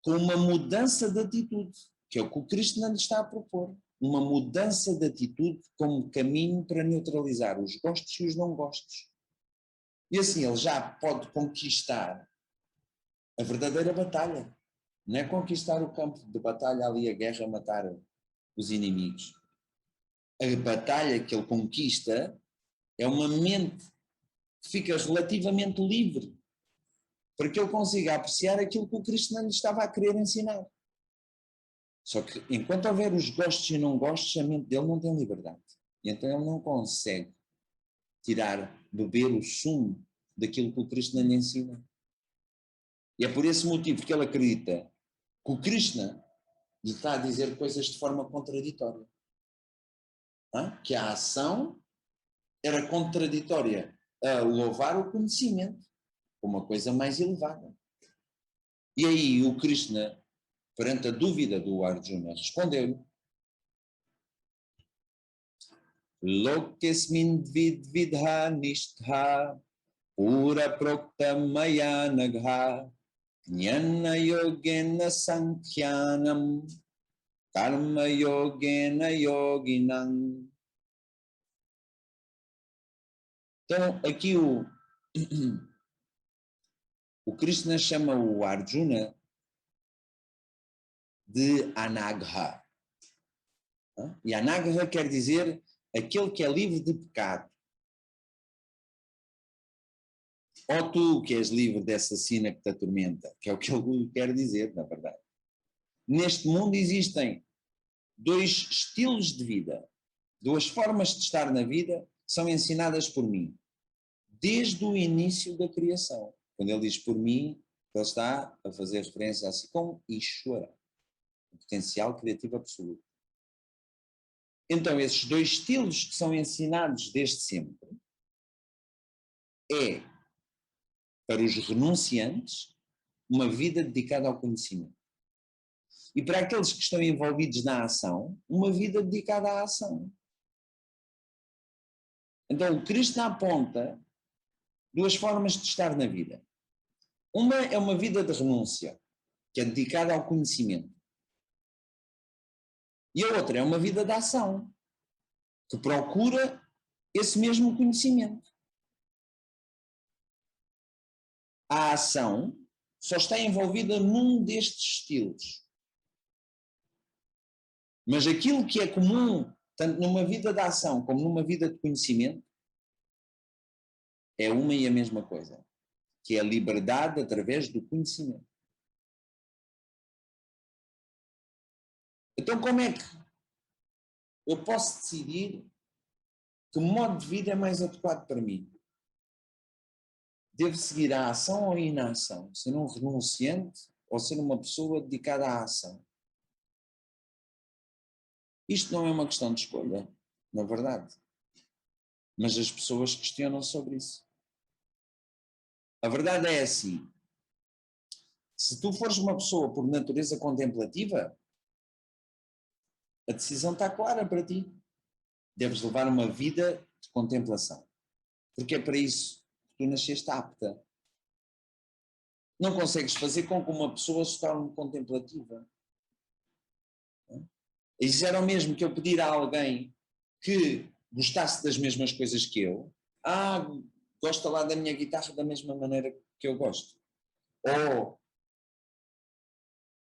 Speaker 1: com uma mudança de atitude, que é o que o Krishna lhe está a propor. Uma mudança de atitude como caminho para neutralizar os gostos e os não gostos. E assim ele já pode conquistar a verdadeira batalha. Não é conquistar o campo de batalha ali, a guerra, matar os inimigos. A batalha que ele conquista é uma mente que fica relativamente livre para que ele consiga apreciar aquilo que o Krishna lhe estava a querer ensinar. Só que enquanto houver os gostos e não gostos, a mente dele não tem liberdade. E então ele não consegue beber o sumo daquilo que o Krishna lhe ensina. E é por esse motivo que ele acredita que o Krishna lhe está a dizer coisas de forma contraditória. Que a ação era contraditória a louvar o conhecimento como uma coisa mais elevada. E aí o Krishna, perante a dúvida do Arjuna, respondeu-lhe: Lokesmin vidvidha nishtha pura prokta maya nagha jnana yogena sankhyanam karma yogena yoginam. Então aqui o Krishna chama o Arjuna de Anagha. E Anagha quer dizer aquele que é livre de pecado. Ou tu que és livre dessa sina que te atormenta, que é o que ele quer dizer, na verdade. Neste mundo existem dois estilos de vida, duas formas de estar na vida que são ensinadas por mim, desde o início da criação. Quando ele diz por mim, ele está a fazer referência assim como Ishvara, o potencial criativo absoluto. Então, esses dois estilos que são ensinados desde sempre é, para os renunciantes, uma vida dedicada ao conhecimento. E para aqueles que estão envolvidos na ação, uma vida dedicada à ação. Então, o Krishna aponta duas formas de estar na vida. Uma é uma vida de renúncia, que é dedicada ao conhecimento. E a outra é uma vida de ação, que procura esse mesmo conhecimento. A ação só está envolvida num destes estilos. Mas aquilo que é comum, tanto numa vida de ação como numa vida de conhecimento, é uma e a mesma coisa, que é a liberdade através do conhecimento. Então, como é que eu posso decidir que modo de vida é mais adequado para mim? Devo seguir a ação ou a inação? Ser um renunciante ou ser uma pessoa dedicada à ação? Isto não é uma questão de escolha, na verdade. Mas as pessoas questionam sobre isso. A verdade é assim: se tu fores uma pessoa por natureza contemplativa, a decisão está clara para ti. Deves levar uma vida de contemplação. Porque é para isso que tu nasceste apta. Não consegues fazer com que uma pessoa se torne contemplativa. Isso era o mesmo que eu pedir a alguém que gostasse das mesmas coisas que eu. Gosta lá da minha guitarra da mesma maneira que eu gosto. Ou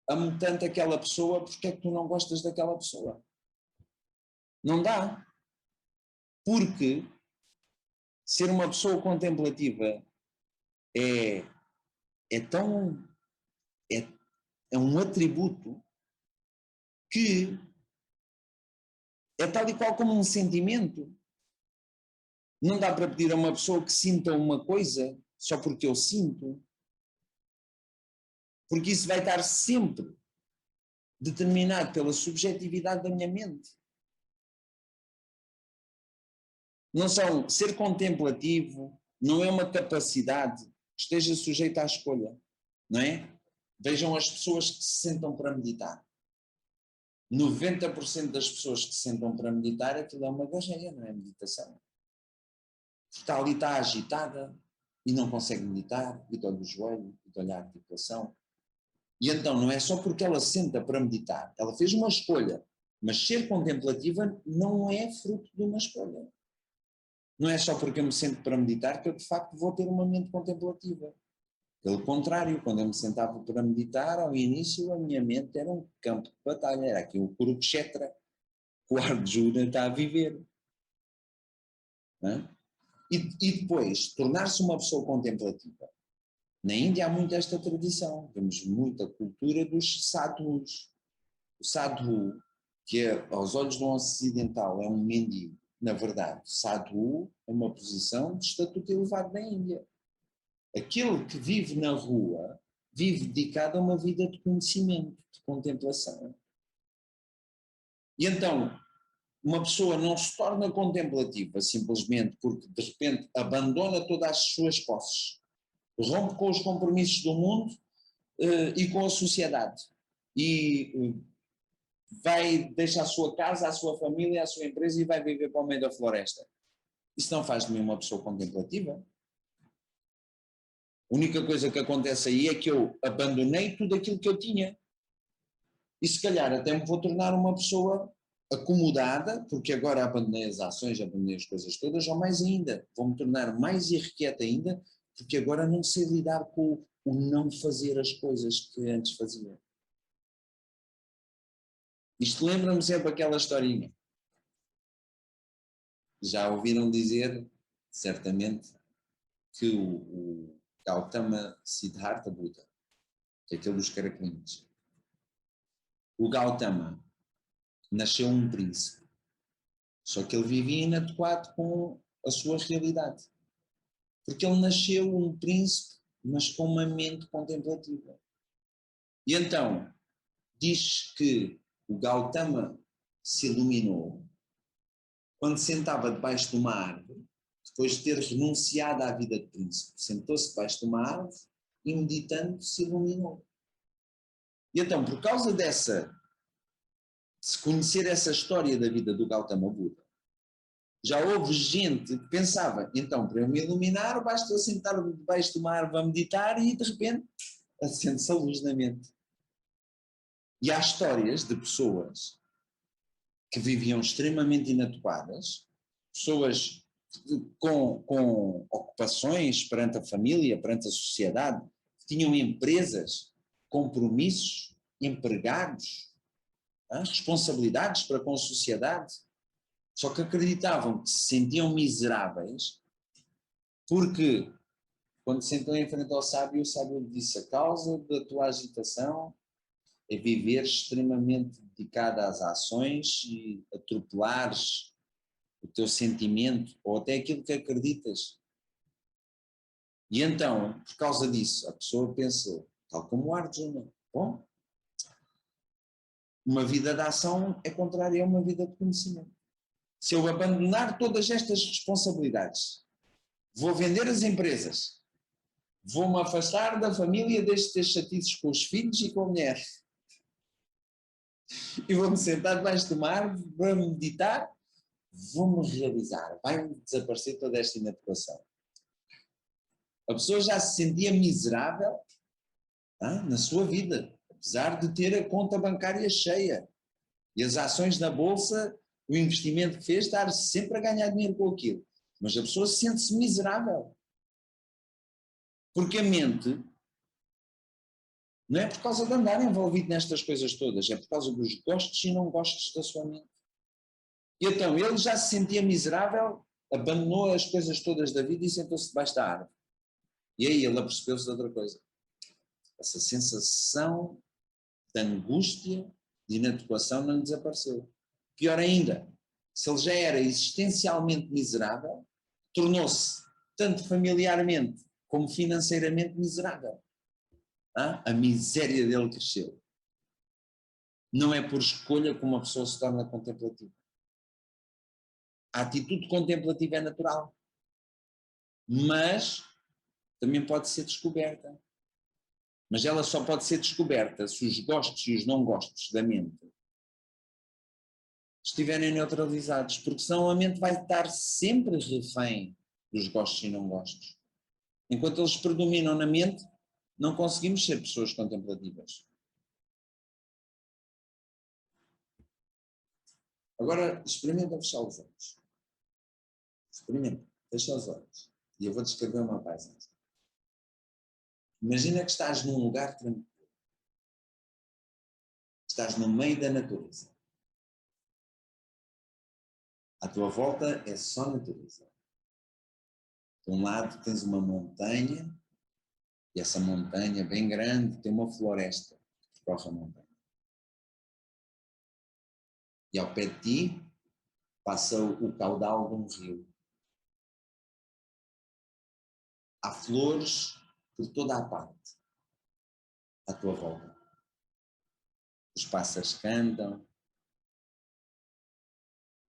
Speaker 1: amo tanto aquela pessoa, porque é que tu não gostas daquela pessoa? Não dá. Porque ser uma pessoa contemplativa é um atributo que é tal e qual como um sentimento. Não dá para pedir a uma pessoa que sinta uma coisa só porque eu sinto. Porque isso vai estar sempre determinado pela subjetividade da minha mente. Ser contemplativo não é uma capacidade que esteja sujeita à escolha, não é? Vejam as pessoas que se sentam para meditar. 90% das pessoas que se sentam para meditar, aquilo é uma gajeira, não é meditação. Está ali, está agitada e não consegue meditar, e dói o joelho, e dói a articulação. E então não é só porque ela senta para meditar, ela fez uma escolha, mas ser contemplativa não é fruto de uma escolha. Não é só porque eu me sento para meditar que eu de facto vou ter uma mente contemplativa. Pelo contrário, quando eu me sentava para meditar, ao início a minha mente era um campo de batalha, era aqui o Kurukshetra, que o Arjuna está a viver. Não é? E depois, tornar-se uma pessoa contemplativa. Na Índia há muito esta tradição, temos muita cultura dos sadhus. O sadhu, que aos olhos do ocidental é um mendigo, na verdade, sadhu é uma posição de estatuto elevado na Índia. Aquele que vive na rua vive dedicado a uma vida de conhecimento, de contemplação. E então, uma pessoa não se torna contemplativa simplesmente porque de repente abandona todas as suas posses, rompe com os compromissos do mundo e com a sociedade e vai deixar a sua casa, a sua família, a sua empresa e vai viver para o meio da floresta. Isso não faz de mim uma pessoa contemplativa. A única coisa que acontece aí é que eu abandonei tudo aquilo que eu tinha. E se calhar até me vou tornar uma pessoa acomodada, porque agora abandonei as ações, abandonei as coisas todas, ou mais ainda, vou-me tornar mais irrequieto ainda, porque agora não sei lidar com o não fazer as coisas que antes fazia. Isto lembra-me sempre aquela historinha. Já ouviram dizer, certamente, que o Gautama Siddhartha Buda, que é aquele dos caracolinhos, o Gautama nasceu um príncipe, só que ele vivia inadequado com a sua realidade. Porque ele nasceu um príncipe, mas com uma mente contemplativa. E então, diz que o Gautama se iluminou quando sentava debaixo de uma árvore, depois de ter renunciado à vida de príncipe, sentou-se debaixo de uma árvore e meditando se iluminou. E então, por causa dessa, se conhecer essa história da vida do Gautama Buda, já houve gente que pensava, então, para eu me iluminar, basta eu sentar debaixo de uma árvore a meditar e, de repente, acende-se a luz na mente. E há histórias de pessoas que viviam extremamente inadequadas, pessoas com ocupações perante a família, perante a sociedade, que tinham empresas, compromissos, empregados, responsabilidades para com a sociedade, só que acreditavam que se sentiam miseráveis porque, quando se sentou em frente ao sábio, o sábio lhe disse: a causa da tua agitação é viver extremamente dedicado às ações e atropelares o teu sentimento ou até aquilo que acreditas. E então, por causa disso, a pessoa pensou, tal como o Arjuna, bom, uma vida de ação é contrária a uma vida de conhecimento. Se eu abandonar todas estas responsabilidades, vou vender as empresas, vou-me afastar da família, deixo de ter chatices com os filhos e com a mulher, e vou-me sentar debaixo de uma árvore, vou meditar, vou-me realizar, vai-me desaparecer toda esta inadequação. A pessoa já se sentia miserável na sua vida, apesar de ter a conta bancária cheia e as ações na bolsa, o investimento que fez, estar sempre a ganhar dinheiro com aquilo. Mas a pessoa sente-se miserável. Porque a mente não é por causa de andar envolvido nestas coisas todas, é por causa dos gostos e não gostos da sua mente. E então ele já se sentia miserável, abandonou as coisas todas da vida e sentou-se debaixo da árvore. E aí ele apercebeu-se de outra coisa. Essa sensação de angústia, de inadequação não lhe desapareceu. Pior ainda, se ele já era existencialmente miserável, tornou-se tanto familiarmente como financeiramente miserável. A miséria dele cresceu. Não é por escolha que uma pessoa se torna contemplativa. A atitude contemplativa é natural, mas também pode ser descoberta. Mas ela só pode ser descoberta se os gostos e os não gostos da mente estiverem neutralizados, porque senão a mente vai estar sempre refém dos gostos e não gostos. Enquanto eles predominam na mente, não conseguimos ser pessoas contemplativas. Agora, experimenta fechar os olhos. Experimenta, fecha os olhos. E eu vou descrever uma paisagem. Imagina que estás num lugar tranquilo. Estás no meio da natureza. À tua volta é só natureza. De um lado tens uma montanha, e essa montanha bem grande tem uma floresta que percorre a montanha. E ao pé de ti passa o caudal de um rio. Há flores por toda a parte. à tua volta. Os pássaros cantam,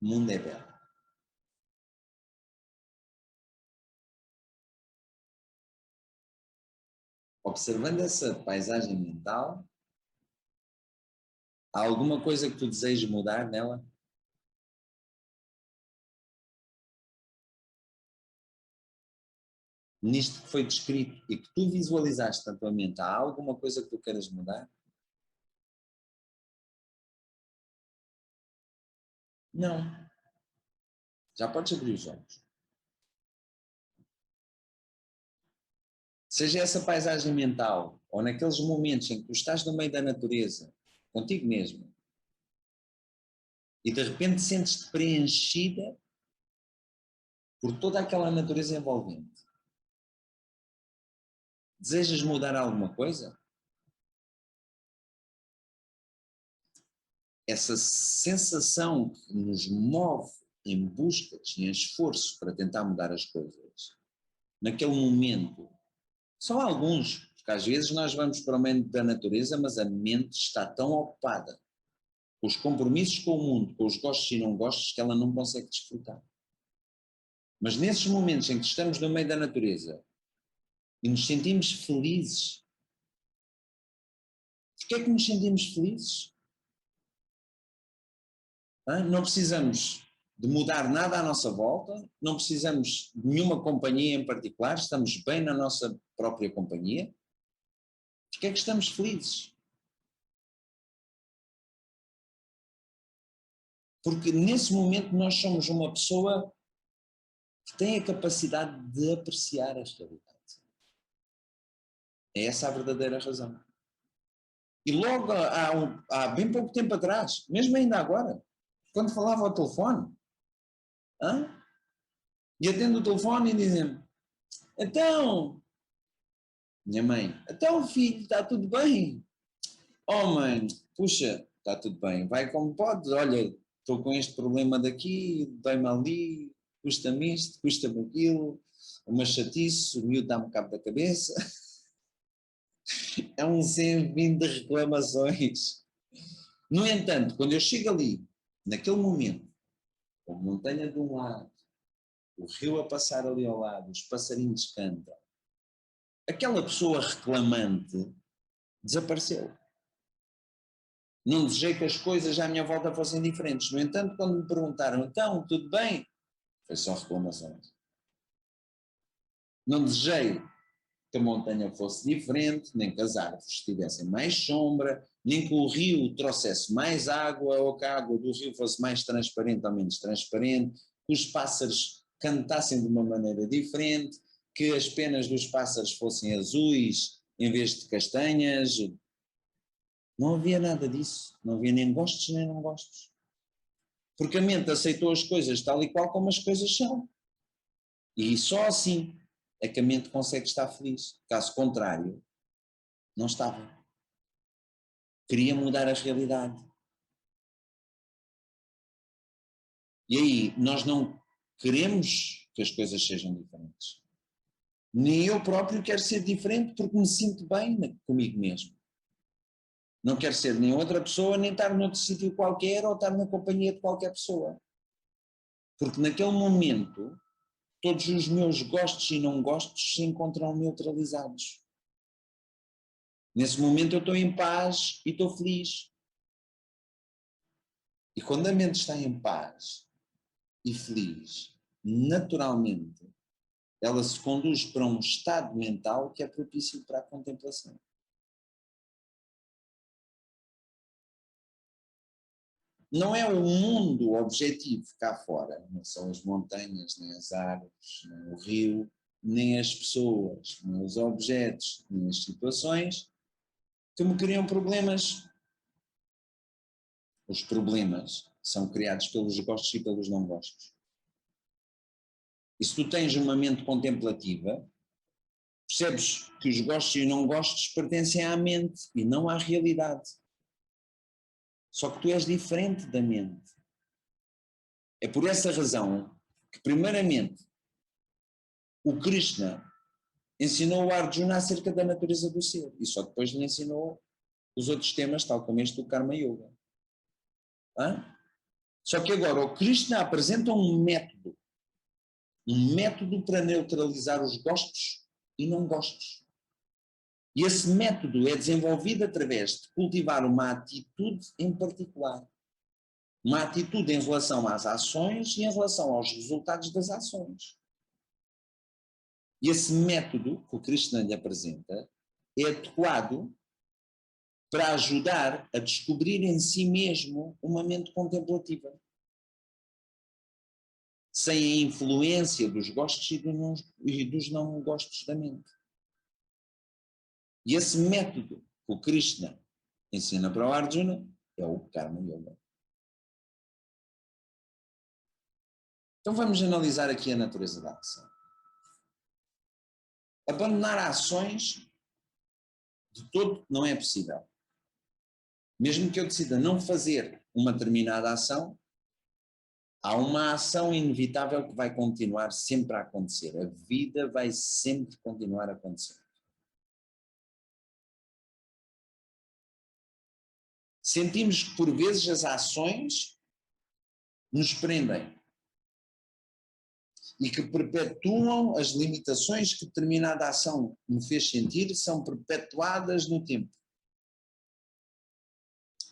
Speaker 1: o mundo é belo. Observando essa paisagem mental, há alguma coisa que tu desejes mudar nela? Nisto que foi descrito e que tu visualizaste na tua mente, há alguma coisa que tu queiras mudar? Não. Já podes abrir os olhos. Seja essa paisagem mental, ou naqueles momentos em que tu estás no meio da natureza, contigo mesmo, e de repente sentes-te preenchida por toda aquela natureza envolvente. Desejas mudar alguma coisa? Essa sensação que nos move em busca, em esforço para tentar mudar as coisas, naquele momento, são alguns, porque às vezes nós vamos para o meio da natureza, mas a mente está tão ocupada com os compromissos com o mundo, com os gostos e não gostos, que ela não consegue desfrutar. Mas nesses momentos em que estamos no meio da natureza e nos sentimos felizes, porquê é que nos sentimos felizes? Não precisamos de mudar nada à nossa volta, não precisamos de nenhuma companhia em particular, estamos bem na nossa própria companhia. Porquê é que estamos felizes? Porque nesse momento nós somos uma pessoa que tem a capacidade de apreciar a realidade. É essa a verdadeira razão. E logo há bem pouco tempo atrás, mesmo ainda agora, quando falava ao telefone, e atendo o telefone e dizem-me, então, minha mãe, então filho, está tudo bem? Oh mãe, puxa, está tudo bem, vai como podes, olha, estou com este problema daqui, dói-me ali, custa-me isto, custa-me aquilo, uma chatice, o miúdo dá-me cabo da cabeça. É um sem fim de reclamações. No entanto, quando eu chego ali, naquele momento, com a montanha de um lado, o rio a passar ali ao lado, os passarinhos cantam, aquela pessoa reclamante desapareceu. Não desejei que as coisas à minha volta fossem diferentes. No entanto, quando me perguntaram, então, tudo bem? Foi só reclamações. Não desejei que a montanha fosse diferente, nem que as árvores tivessem mais sombra, nem que o rio trouxesse mais água, ou que a água do rio fosse mais transparente ou menos transparente, que os pássaros cantassem de uma maneira diferente, que as penas dos pássaros fossem azuis em vez de castanhas. Não havia nada disso, não havia nem gostos nem não gostos. Porque a mente aceitou as coisas tal e qual como as coisas são. E só assim é que a mente consegue estar feliz. Caso contrário, não estava. Queria mudar a realidade. E aí, nós não queremos que as coisas sejam diferentes. Nem eu próprio quero ser diferente porque me sinto bem comigo mesmo. Não quero ser nem outra pessoa, nem estar noutro sítio qualquer ou estar na companhia de qualquer pessoa. Porque naquele momento, todos os meus gostos e não gostos se encontram neutralizados. Nesse momento eu estou em paz e estou feliz. E quando a mente está em paz e feliz, naturalmente, ela se conduz para um estado mental que é propício para a contemplação. Não é o mundo objetivo cá fora, não são as montanhas, nem as árvores, nem o rio, nem as pessoas, nem os objetos, nem as situações que me criam problemas. Os problemas são criados pelos gostos e pelos não gostos. E se tu tens uma mente contemplativa, percebes que os gostos e não gostos pertencem à mente e não à realidade. Só que tu és diferente da mente. É por essa razão que, primeiramente, o Krishna ensinou o Arjuna acerca da natureza do ser e só depois lhe ensinou os outros temas, tal como este do Karma Yoga. Só que agora o Krishna apresenta um método para neutralizar os gostos e não gostos. E esse método é desenvolvido através de cultivar uma atitude em particular. Uma atitude em relação às ações e em relação aos resultados das ações. E esse método que o Krishna lhe apresenta é adequado para ajudar a descobrir em si mesmo uma mente contemplativa. Sem a influência dos gostos e dos não gostos da mente. E esse método que o Krishna ensina para o Arjuna é o Karma Yoga. Então vamos analisar aqui a natureza da ação. Abandonar ações de todo não é possível. Mesmo que eu decida não fazer uma determinada ação, há uma ação inevitável que vai continuar sempre a acontecer. A vida vai sempre continuar a acontecer. Sentimos que por vezes as ações nos prendem e que perpetuam as limitações que determinada ação me fez sentir, são perpetuadas no tempo.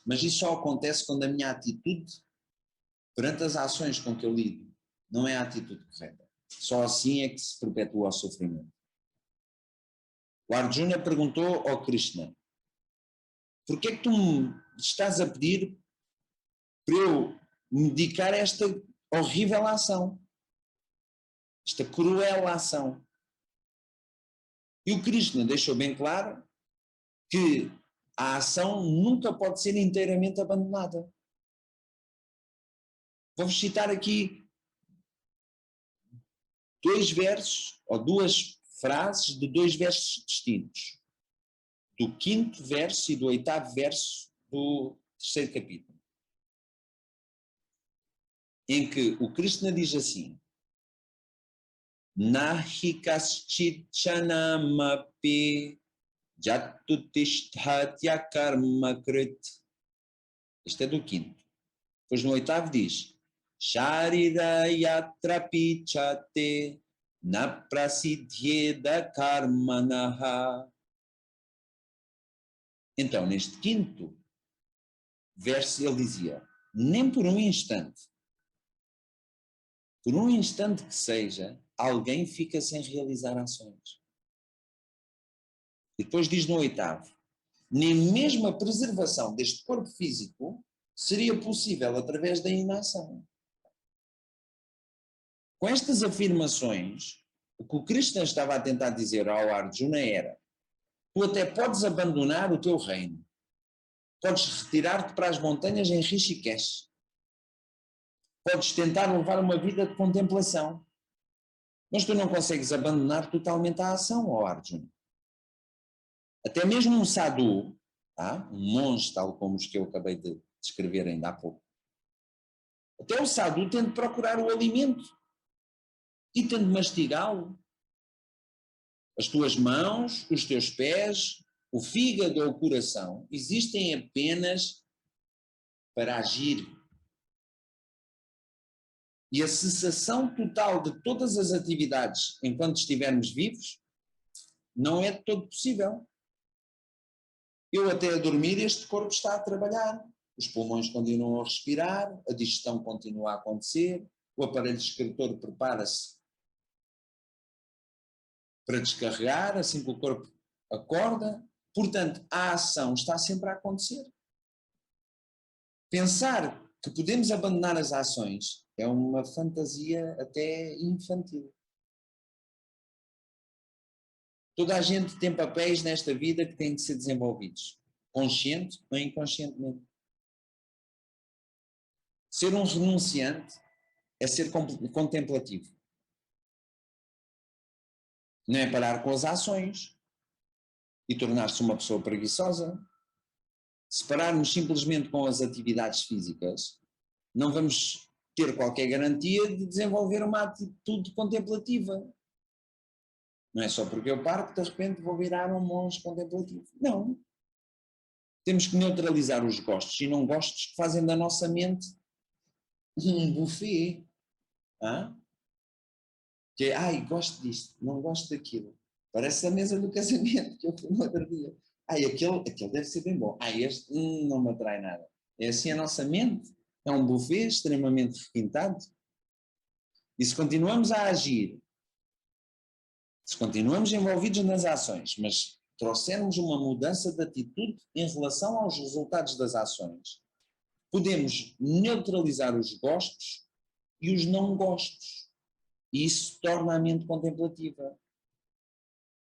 Speaker 1: Mas isso só acontece quando a minha atitude perante as ações com que eu lido não é a atitude correta. Só assim é que se perpetua o sofrimento. O Arjuna perguntou ao Krishna: por que é que tu me estás a pedir para eu me dedicar a esta horrível ação? Esta cruel ação. E o Krishna deixou bem claro que a ação nunca pode ser inteiramente abandonada. Vou-vos citar aqui 2 versos, ou 2 frases de 2 versos distintos. Do 5º verso e do 8º verso do 3º capítulo. Em que o Krishna diz assim: Nahi kaschit chanamapi jatutishtatya karma krit. Este é do 5º. Depois no 8º diz: Sharira yatrapi chate na prasidhyeda karmanaha. Então, neste 5º verso ele dizia: nem por um instante que seja, alguém fica sem realizar ações. E depois diz no 8º: nem mesmo a preservação deste corpo físico seria possível através da inação. Com estas afirmações, o que o Krishna estava a tentar dizer ao Arjuna era: tu até podes abandonar o teu reino, podes retirar-te para as montanhas em Rishikesh, podes tentar levar uma vida de contemplação, mas tu não consegues abandonar totalmente a ação, ó Arjuna. Até mesmo um sadhu, um monge tal como os que eu acabei de descrever ainda há pouco, até o sadhu tem de procurar o alimento e tem de mastigá-lo. As tuas mãos, os teus pés, o fígado ou o coração existem apenas para agir. E a cessação total de todas as atividades enquanto estivermos vivos não é de todo possível. Eu até a dormir este corpo está a trabalhar, os pulmões continuam a respirar, a digestão continua a acontecer, o aparelho excretor prepara-se para descarregar assim que o corpo acorda. Portanto, a ação está sempre a acontecer. Pensar que podemos abandonar as ações é uma fantasia até infantil. Toda a gente tem papéis nesta vida que têm de ser desenvolvidos, consciente ou inconscientemente. Ser um renunciante é ser contemplativo. Não é parar com as ações e tornar-se uma pessoa preguiçosa. Se pararmos simplesmente com as atividades físicas, não vamos ter qualquer garantia de desenvolver uma atitude contemplativa. Não é só porque eu paro que de repente vou virar um monge contemplativo. Não. Temos que neutralizar os gostos e não gostos que fazem da nossa mente um buffet. Que é, ai, gosto disto, não gosto daquilo. Parece a mesa do casamento que eu fui no outro dia. Ai, aquele deve ser bem bom. Ai, este não me atrai nada. É assim a nossa mente. É um buffet extremamente requintado. E se continuamos a agir, se continuamos envolvidos nas ações, mas trouxermos uma mudança de atitude em relação aos resultados das ações, podemos neutralizar os gostos e os não gostos. E isso torna a mente contemplativa.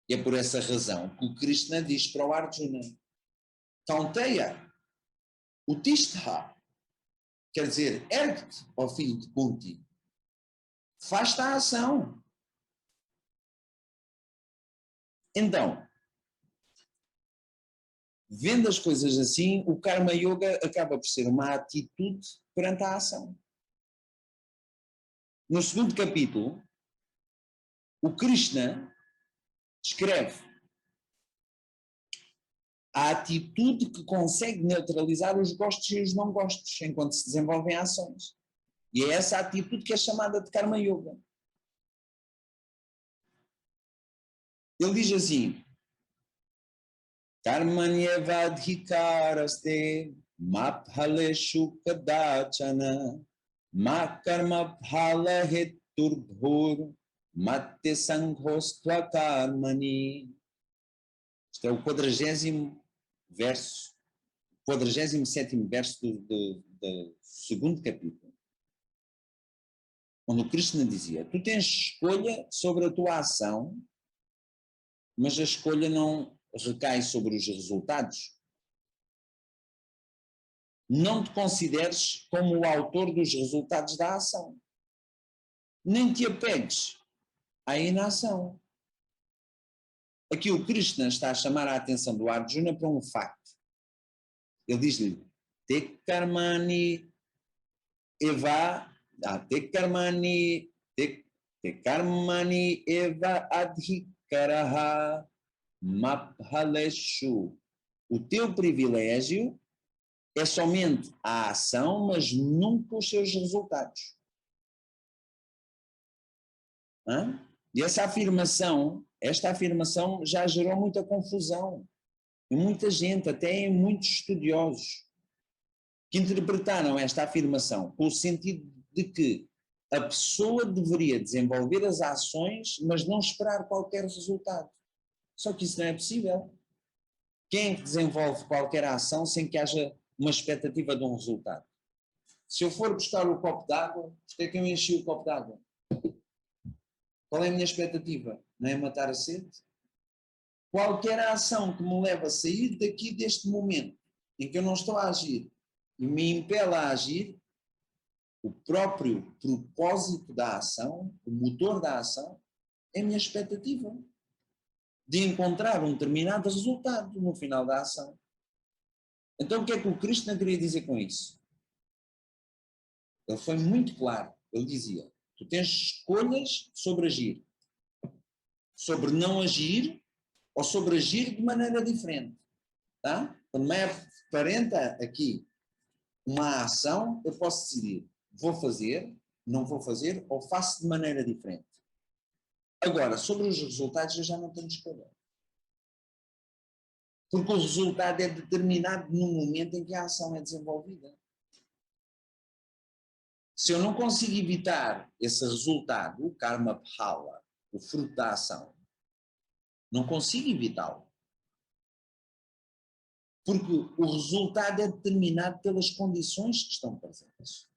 Speaker 1: E é por essa razão que o Krishna diz para o Arjuna: Kaunteya, Utistha, quer dizer, ergue-te, ó filho de Kunti, faz-te a ação. Então, vendo as coisas assim, o Karma Yoga acaba por ser uma atitude perante a ação. No segundo capítulo, o Krishna descreve a atitude que consegue neutralizar os gostos e os não gostos enquanto se desenvolvem ações. E é essa atitude que é chamada de Karma Yoga. Ele diz assim: Karmanyevadhikaraste maphaleshu kadachana ma karma phala heturbhur matte sanghostva karmani. Isto é o 40º verso, 47º verso do segundo capítulo, onde o Krishna dizia: tu tens escolha sobre a tua ação, mas a escolha não recai sobre os resultados. Não te consideres como o autor dos resultados da ação. Nem te apegues à inação. Aqui o Krishna está a chamar a atenção do Arjuna para um facto. Ele diz-lhe: Te karmani eva adhikaraha maphaleshu. O teu privilégio é somente a ação, mas nunca os seus resultados. E esta afirmação já gerou muita confusão em muita gente, até em muitos estudiosos, que interpretaram esta afirmação com o sentido de que a pessoa deveria desenvolver as ações, mas não esperar qualquer resultado. Só que isso não é possível. Quem é que desenvolve qualquer ação sem que haja uma expectativa de um resultado? Se eu for buscar o copo d'água, porque é que eu enchi o copo d'água? Qual é a minha expectativa? Não é matar a sede? Qualquer ação que me leve a sair daqui deste momento em que eu não estou a agir e me impela a agir, o próprio propósito da ação, o motor da ação, é a minha expectativa de encontrar um determinado resultado no final da ação. Então o que é que o Krishna queria dizer com isso? Ele foi muito claro. Ele dizia: tu tens escolhas sobre agir, sobre não agir ou sobre agir de maneira diferente. Tá? Quando me aparenta aqui uma ação, eu posso decidir: vou fazer, não vou fazer ou faço de maneira diferente. Agora, sobre os resultados eu já não tenho escolha. Porque o resultado é determinado no momento em que a ação é desenvolvida. Se eu não consigo evitar esse resultado, o karma phala, o fruto da ação, não consigo evitá-lo. Porque o resultado é determinado pelas condições que estão presentes.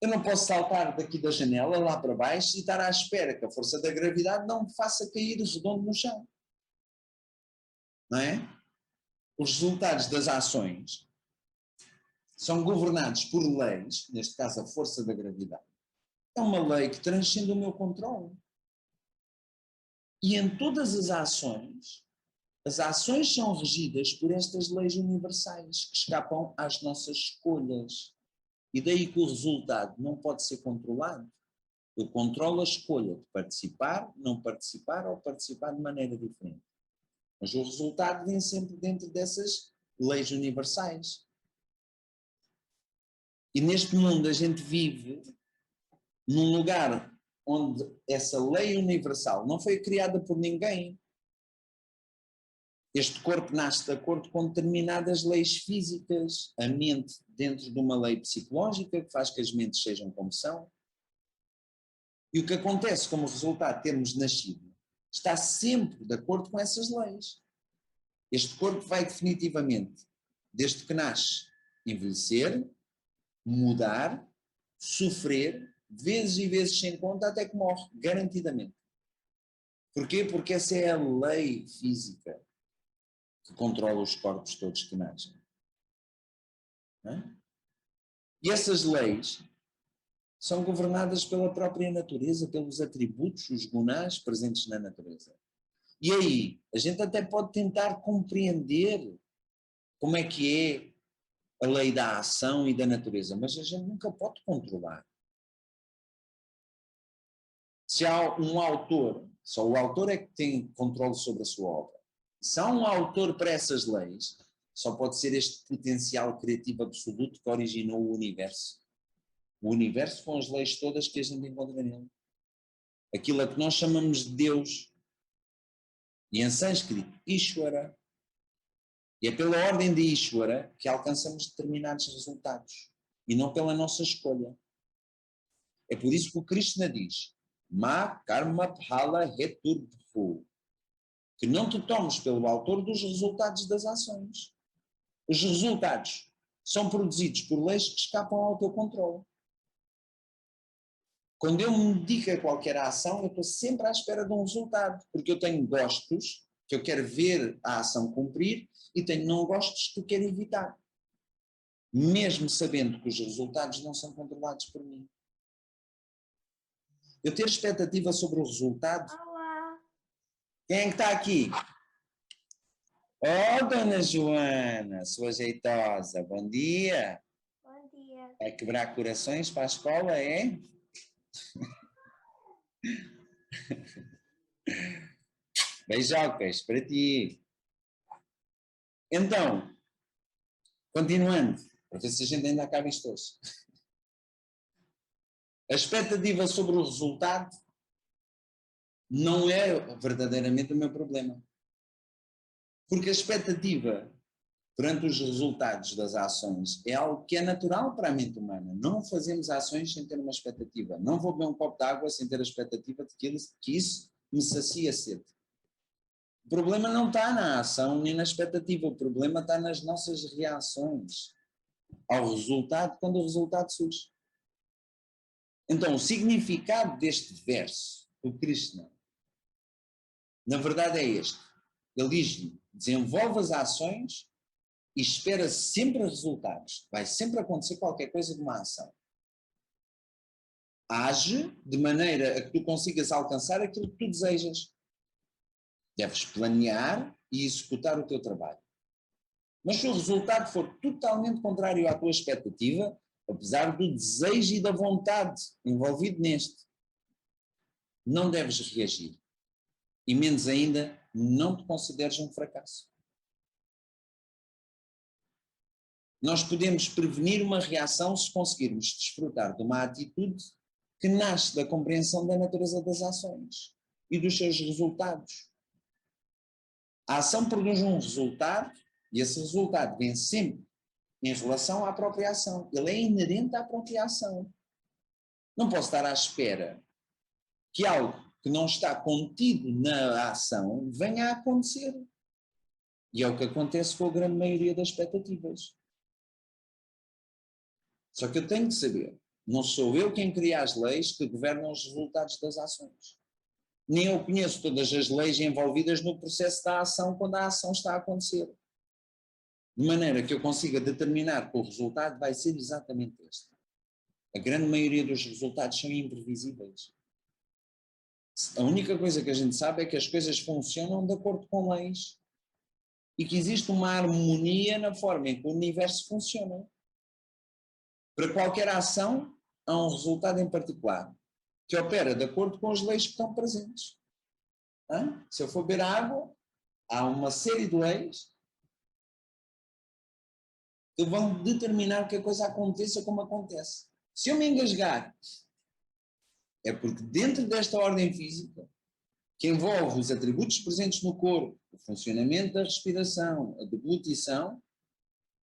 Speaker 1: Eu não posso saltar daqui da janela lá para baixo e estar à espera que a força da gravidade não me faça cair redondo no chão. Não é? Os resultados das ações são governados por leis, neste caso a força da gravidade. É uma lei que transcende o meu controle. E em todas as ações são regidas por estas leis universais que escapam às nossas escolhas. E daí que o resultado não pode ser controlado, Eu controlo a escolha de participar, não participar ou participar de maneira diferente. Mas o resultado vem sempre dentro dessas leis universais. E neste mundo a gente vive num lugar onde essa lei universal não foi criada por ninguém. Este corpo nasce de acordo com determinadas leis físicas, a mente dentro de uma lei psicológica que faz que as mentes sejam como são. E o que acontece como resultado de termos nascido está sempre de acordo com essas leis. Este corpo vai definitivamente, desde que nasce, envelhecer, mudar, sofrer, vezes e vezes sem conta, até que morre, garantidamente. Porquê? Porque essa é a lei física que controla os corpos todos que nascem. Não é? E essas leis são governadas pela própria natureza, pelos atributos, os gunás presentes na natureza. E aí, a gente até pode tentar compreender como é que é a lei da ação e da natureza, mas a gente nunca pode controlar. Se há um autor, só o autor é que tem controle sobre a sua obra. Se há um autor para essas leis, só pode ser este potencial criativo absoluto que originou o universo. O universo com as leis todas que a gente encontra nele. Aquilo a que nós chamamos de Deus. E em sânscrito, Ishvara. E é pela ordem de Ishvara que alcançamos determinados resultados. E não pela nossa escolha. É por isso que o Krishna diz: Ma karma phala heturbhu. Que não te tomes pelo autor dos resultados das ações. Os resultados são produzidos por leis que escapam ao teu controle. Quando eu me dedico a qualquer ação, eu estou sempre à espera de um resultado, porque eu tenho gostos que eu quero ver a ação cumprir e tenho não gostos que eu quero evitar, mesmo sabendo que os resultados não são controlados por mim. Eu ter expectativa sobre o resultado.
Speaker 2: Olá.
Speaker 1: Quem é que está aqui? Oh, Dona Joana, sua jeitosa, bom dia.
Speaker 2: Bom dia.
Speaker 1: Vai quebrar corações para a escola, é? Beijocas para ti. Então, continuando, para ver se a gente ainda acaba isto hoje. A expectativa sobre o resultado não é verdadeiramente o meu problema. Porque a expectativa perante os resultados das ações é algo que é natural para a mente humana. Não fazemos ações sem ter uma expectativa. Não vou beber um copo de água sem ter a expectativa de que isso me sacia sede. O problema não está na ação nem na expectativa, o problema está nas nossas reações ao resultado quando o resultado surge. Então, o significado deste verso do Krishna, na verdade é este. Ele diz-lhe, desenvolve as ações e espera sempre resultados. Vai sempre acontecer qualquer coisa de uma ação. Age de maneira a que tu consigas alcançar aquilo que tu desejas. Deves planear e executar o teu trabalho. Mas se o resultado for totalmente contrário à tua expectativa, apesar do desejo e da vontade envolvido neste, não deves reagir. E menos ainda, não te consideres um fracasso. Nós podemos prevenir uma reação se conseguirmos desfrutar de uma atitude que nasce da compreensão da natureza das ações e dos seus resultados. A ação produz um resultado e esse resultado vem sempre em relação à própria ação. Ele é inerente à própria ação. Não posso estar à espera que algo que não está contido na ação venha a acontecer. E é o que acontece com a grande maioria das expectativas. Só que eu tenho que saber, não sou eu quem cria as leis que governam os resultados das ações. Nem eu conheço todas as leis envolvidas no processo da ação quando a ação está a acontecer. De maneira que eu consiga determinar que o resultado vai ser exatamente este. A grande maioria dos resultados são imprevisíveis. A única coisa que a gente sabe é que as coisas funcionam de acordo com leis e que existe uma harmonia na forma em que o universo funciona. Para qualquer ação, há um resultado em particular. que opera de acordo com as leis que estão presentes. Se eu for beber água, há uma série de leis que vão determinar que a coisa aconteça como acontece. Se eu me engasgar, é porque dentro desta ordem física, que envolve os atributos presentes no corpo, o funcionamento da respiração, a deglutição,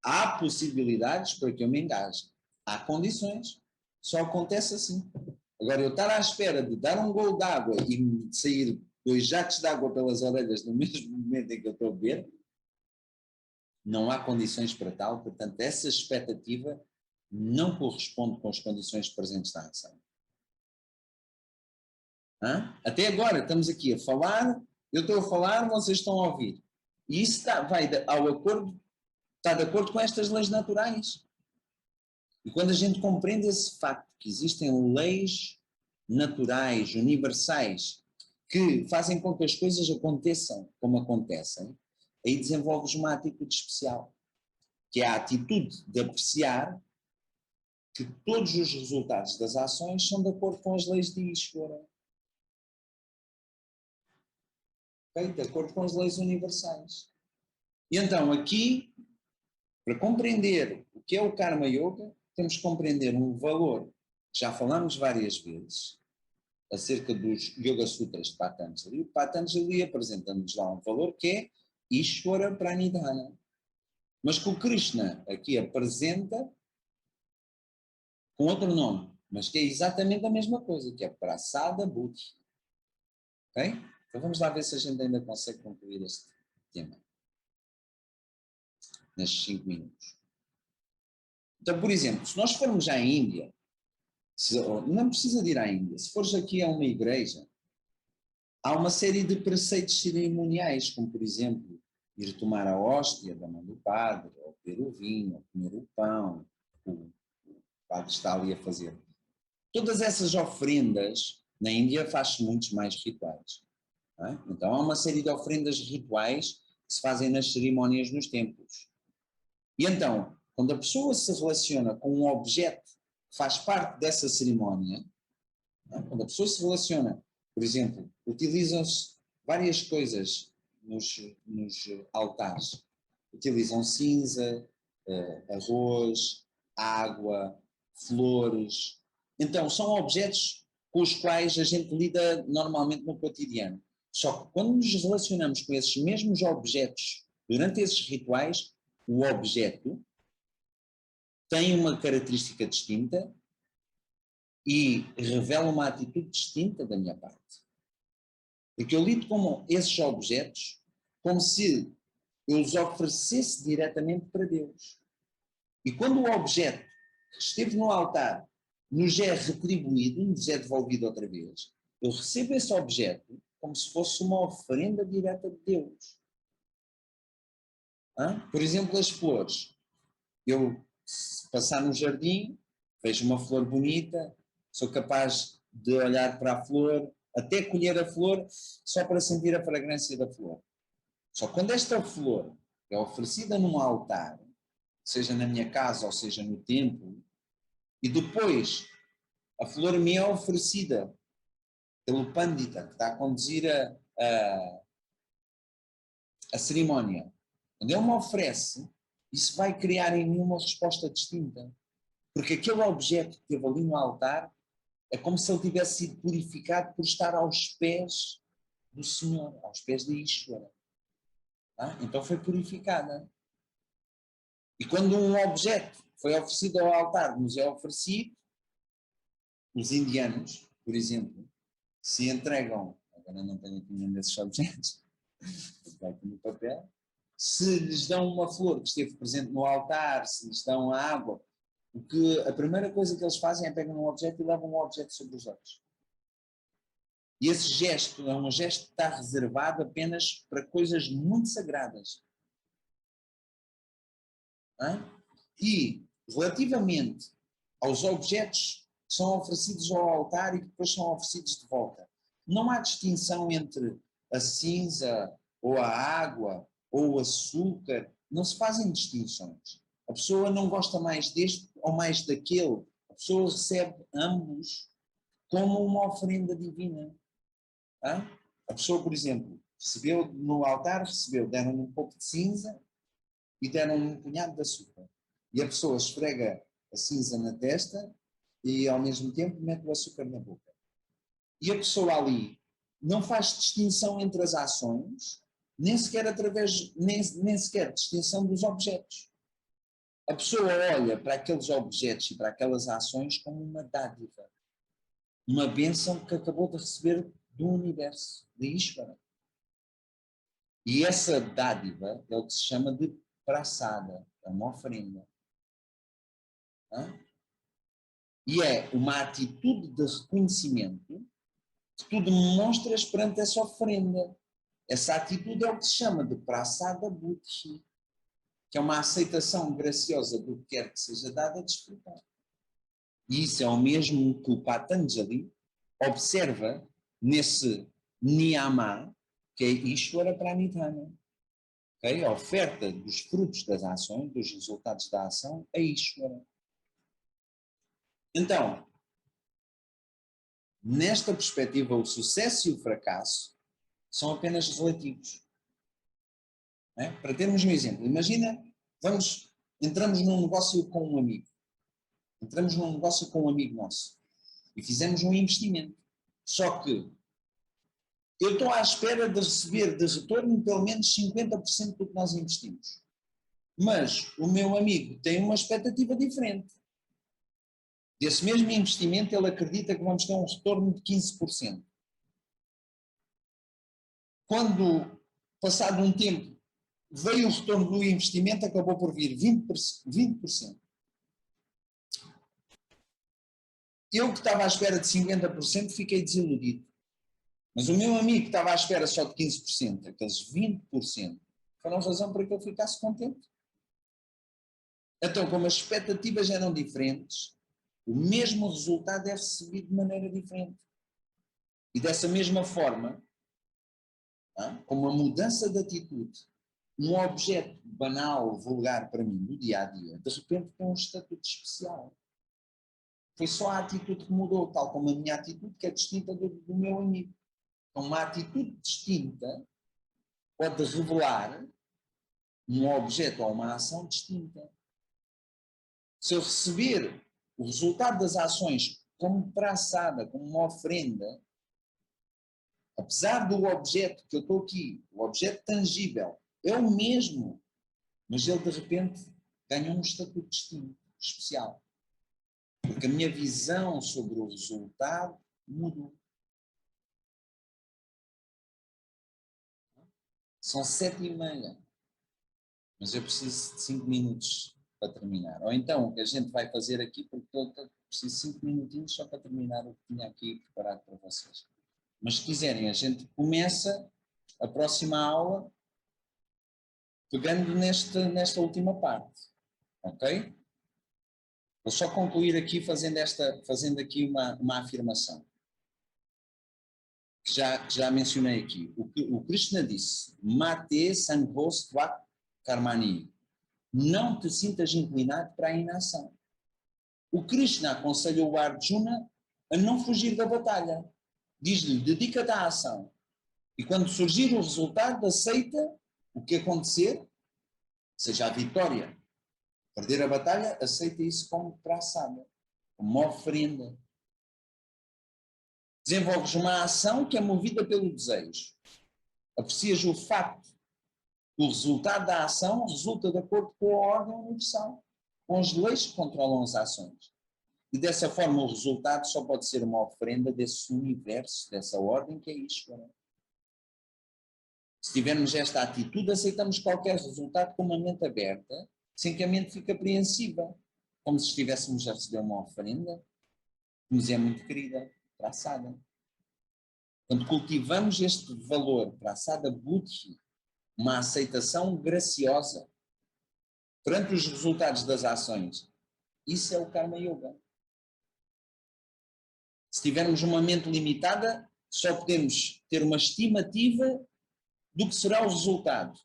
Speaker 1: há possibilidades para que eu me engasgue. Há condições. Só acontece assim. Agora, eu estar à espera de dar um golo de água e me sair 2 jatos de água pelas orelhas no mesmo momento em que eu estou a beber, não há condições para tal, portanto, essa expectativa não corresponde com as condições presentes na ação. Até agora estamos aqui a falar, eu estou a falar, vocês estão a ouvir. E isso está de acordo com estas leis naturais. E quando a gente compreende esse facto, que existem leis naturais, universais, que fazem com que as coisas aconteçam como acontecem, aí desenvolves uma atitude especial, que é a atitude de apreciar que todos os resultados das ações são de acordo com as leis de Ishvara. Okay? De acordo com as leis universais. E então aqui, para compreender o que é o Karma Yoga, temos que compreender um valor que já falamos várias vezes, acerca dos Yoga Sutras de Patanjali. O Patanjali apresenta-nos lá um valor que é Ishvara Pranidhana. Mas que o Krishna aqui apresenta com outro nome, mas que é exatamente a mesma coisa, que é Prasada Buddhi. Ok? Então vamos lá ver se a gente ainda consegue concluir este tema. Nestes 5 minutos. Então, por exemplo, se nós formos já à Índia, não precisa de ir à Índia, se fores aqui a uma igreja, há uma série de preceitos cerimoniais, como por exemplo, ir tomar a hóstia da mão do padre, ou beber o vinho, ou comer o pão, o padre está ali a fazer. Todas essas ofrendas, na Índia faz-se muitos mais rituais. Não é? Então há uma série de ofrendas rituais que se fazem nas cerimónias nos templos. E então, quando a pessoa se relaciona com um objeto que faz parte dessa cerimónia, não é? Quando a pessoa se relaciona, por exemplo, utilizam-se várias coisas nos altares. Utilizam cinza, arroz, água, flores. Então, são objetos com os quais a gente lida normalmente no cotidiano. Só que quando nos relacionamos com esses mesmos objetos durante esses rituais, o objeto tem uma característica distinta e revela uma atitude distinta da minha parte. Porque eu lido com esses objetos como se eu os oferecesse diretamente para Deus. E quando o objeto que esteve no altar nos é retribuído, nos é devolvido outra vez, eu recebo esse objeto como se fosse uma oferenda direta de Deus. Por exemplo, as flores. Eu, se passar no jardim, vejo uma flor bonita, sou capaz de olhar para a flor, até colher a flor, só para sentir a fragrância da flor. Só quando esta flor é oferecida num altar, seja na minha casa ou seja no templo, e depois a flor me é oferecida pelo Pandita, que está a conduzir a cerimónia, quando ele me oferece, isso vai criar em mim uma resposta distinta. Porque aquele objeto que esteve ali no altar é como se ele tivesse sido purificado por estar aos pés do Senhor, aos pés de Ishvara. Então foi purificada. E quando um objeto foi oferecido ao altar, nos é oferecido, os indianos, por exemplo, se entregam, agora não tenho aqui nenhum desses objetos, está aqui no papel, se lhes dão uma flor que esteve presente no altar, se lhes dão a água, a primeira coisa que eles fazem é pegam um objeto e levam um objeto sobre os olhos. E esse gesto é um gesto que está reservado apenas para coisas muito sagradas. E, relativamente aos objetos que são oferecidos ao altar e que depois são oferecidos de volta, não há distinção entre a cinza ou a água ou o açúcar, não se fazem distinções. A pessoa não gosta mais deste ou mais daquele, a pessoa recebe ambos como uma oferenda divina. Tá? A pessoa, por exemplo, recebeu no altar, deram-lhe um pouco de cinza e deram-lhe um punhado de açúcar. E a pessoa esfrega a cinza na testa e ao mesmo tempo mete o açúcar na boca. E a pessoa ali não faz distinção entre as ações, nem sequer distinção dos objetos. A pessoa olha para aqueles objetos e para aquelas ações como uma dádiva, uma bênção que acabou de receber do universo, de Ishvara. E essa dádiva é o que se chama de prasada, é uma oferenda. E é uma atitude de reconhecimento que tu demonstras perante essa oferenda. Essa atitude é o que se chama de prasada buddhi, que é uma aceitação graciosa do que quer que seja dado a desfrutar. E isso é o mesmo que o Patanjali observa nesse niyama, que é Ishvara Pranidhana. Okay? A oferta dos frutos das ações, dos resultados da ação, a Ishvara. Então, nesta perspectiva, o sucesso e o fracasso são apenas relativos. É? Para termos um exemplo, imagina, entramos num negócio com um amigo. Entramos num negócio com um amigo nosso e fizemos um investimento. Só que eu estou à espera de receber de retorno pelo menos 50% do que nós investimos. Mas o meu amigo tem uma expectativa diferente. Desse mesmo investimento, ele acredita que vamos ter um retorno de 15%. Quando, passado um tempo, veio o retorno do investimento, acabou por vir 20%. Eu que estava à espera de 50%, fiquei desiludido. Mas o meu amigo que estava à espera só de 15%, aqueles 20%, foram razão para que eu ficasse contente. Então, como as expectativas eram diferentes, o mesmo resultado é recebido de maneira diferente. E dessa mesma forma, com uma mudança de atitude, um objeto banal, vulgar para mim, do dia a dia, de repente tem um estatuto especial. Foi só a atitude que mudou, tal como a minha atitude, que é distinta do meu amigo. Então, uma atitude distinta pode revelar um objeto ou uma ação distinta. Se eu receber o resultado das ações como praçada, como uma oferenda, apesar do objeto que eu estou aqui, o objeto tangível, é o mesmo, mas ele de repente ganha um estatuto distinto, especial. Porque a minha visão sobre o resultado mudou. São 7h30, mas eu preciso de 5 minutos para terminar. Ou então, o que a gente vai fazer aqui, porque eu preciso de 5 minutinhos só para terminar o que tinha aqui preparado para vocês. Mas se quiserem, a gente começa a próxima aula pegando nesta última parte. Ok? Vou só concluir aqui fazendo aqui uma afirmação. Que já mencionei aqui. O Krishna disse, Mate Sanghostva Karmani. Não te sintas inclinado para a inação. O Krishna aconselha o Arjuna a não fugir da batalha. Diz-lhe, dedica-te à ação. E quando surgir o resultado, aceita o que acontecer, seja a vitória, perder a batalha, aceita isso como praçada, como uma oferenda. Desenvolves uma ação que é movida pelo desejo. Aprecias o facto que o resultado da ação resulta de acordo com a ordem universal, com as leis que controlam as ações. E dessa forma o resultado só pode ser uma oferenda desse universo, dessa ordem que é Ishvara. Se tivermos esta atitude, aceitamos qualquer resultado com uma mente aberta, sem que a mente fique apreensiva, como se estivéssemos a receber uma oferenda que nos é muito querida, praçada. Quando cultivamos este valor, praçada buddhi, uma aceitação graciosa perante os resultados das ações, isso é o Karma Yoga. Se tivermos uma mente limitada, só podemos ter uma estimativa do que será o resultado.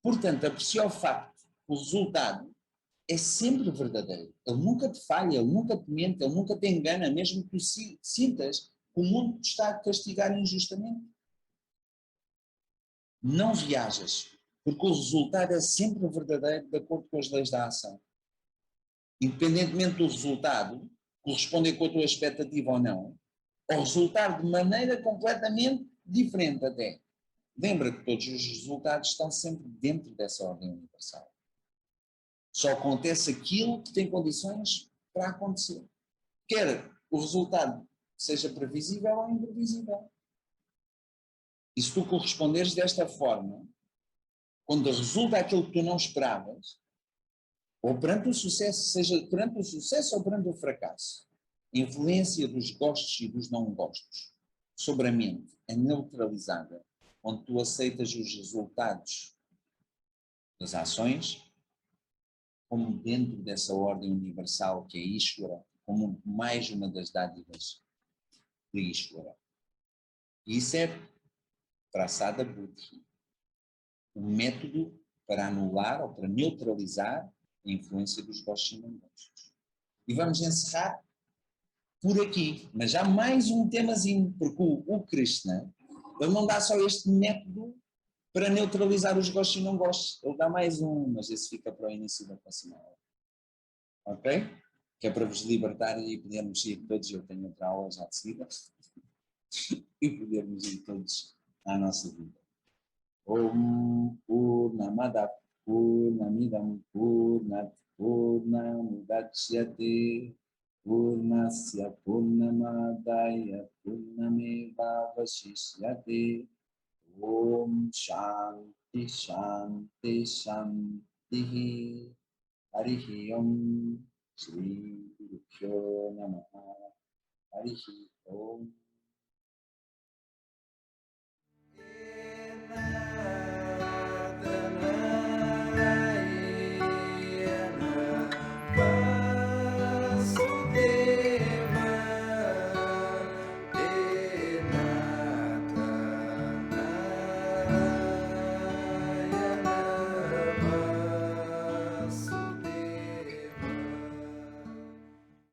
Speaker 1: Portanto, aprecia o facto que o resultado é sempre verdadeiro. Ele nunca te falha, ele nunca te mente, ele nunca te engana, mesmo que tu sintas que o mundo te está a castigar injustamente. Não reajas, porque o resultado é sempre verdadeiro de acordo com as leis da ação. Independentemente do resultado, corresponder com a tua expectativa ou não, ou resultar de maneira completamente diferente até. Lembra que todos os resultados estão sempre dentro dessa ordem universal. Só acontece aquilo que tem condições para acontecer. Quer o resultado seja previsível ou imprevisível. E se tu corresponderes desta forma, quando resulta aquilo que tu não esperavas, ou perante o sucesso, seja perante o sucesso ou perante o fracasso, a influência dos gostos e dos não gostos sobre a mente é neutralizada, onde tu aceitas os resultados das ações como dentro dessa ordem universal que é Ishvara, como mais uma das dádivas de Ishvara. E isso é Prasada Buddhi, um método para anular ou para neutralizar a influência dos gostos e não gostos. E vamos encerrar por aqui, mas há mais um temazinho, porque o Krishna, ele não dá só este método para neutralizar os gostos e não gostos, ele dá mais um, mas esse fica para o início da próxima aula. Ok? Que é para vos libertar e podermos ir todos, eu tenho outra aula já de seguida, e podermos ir todos à nossa vida. Om Purnamada Purnamidam Purnat Purnamudachyate Purnasya Purnamadaya Purnameva Vashishyate Om Shanti Shanti Shanti Harihi Om Shri Guru Pyo Namaha Harihi Om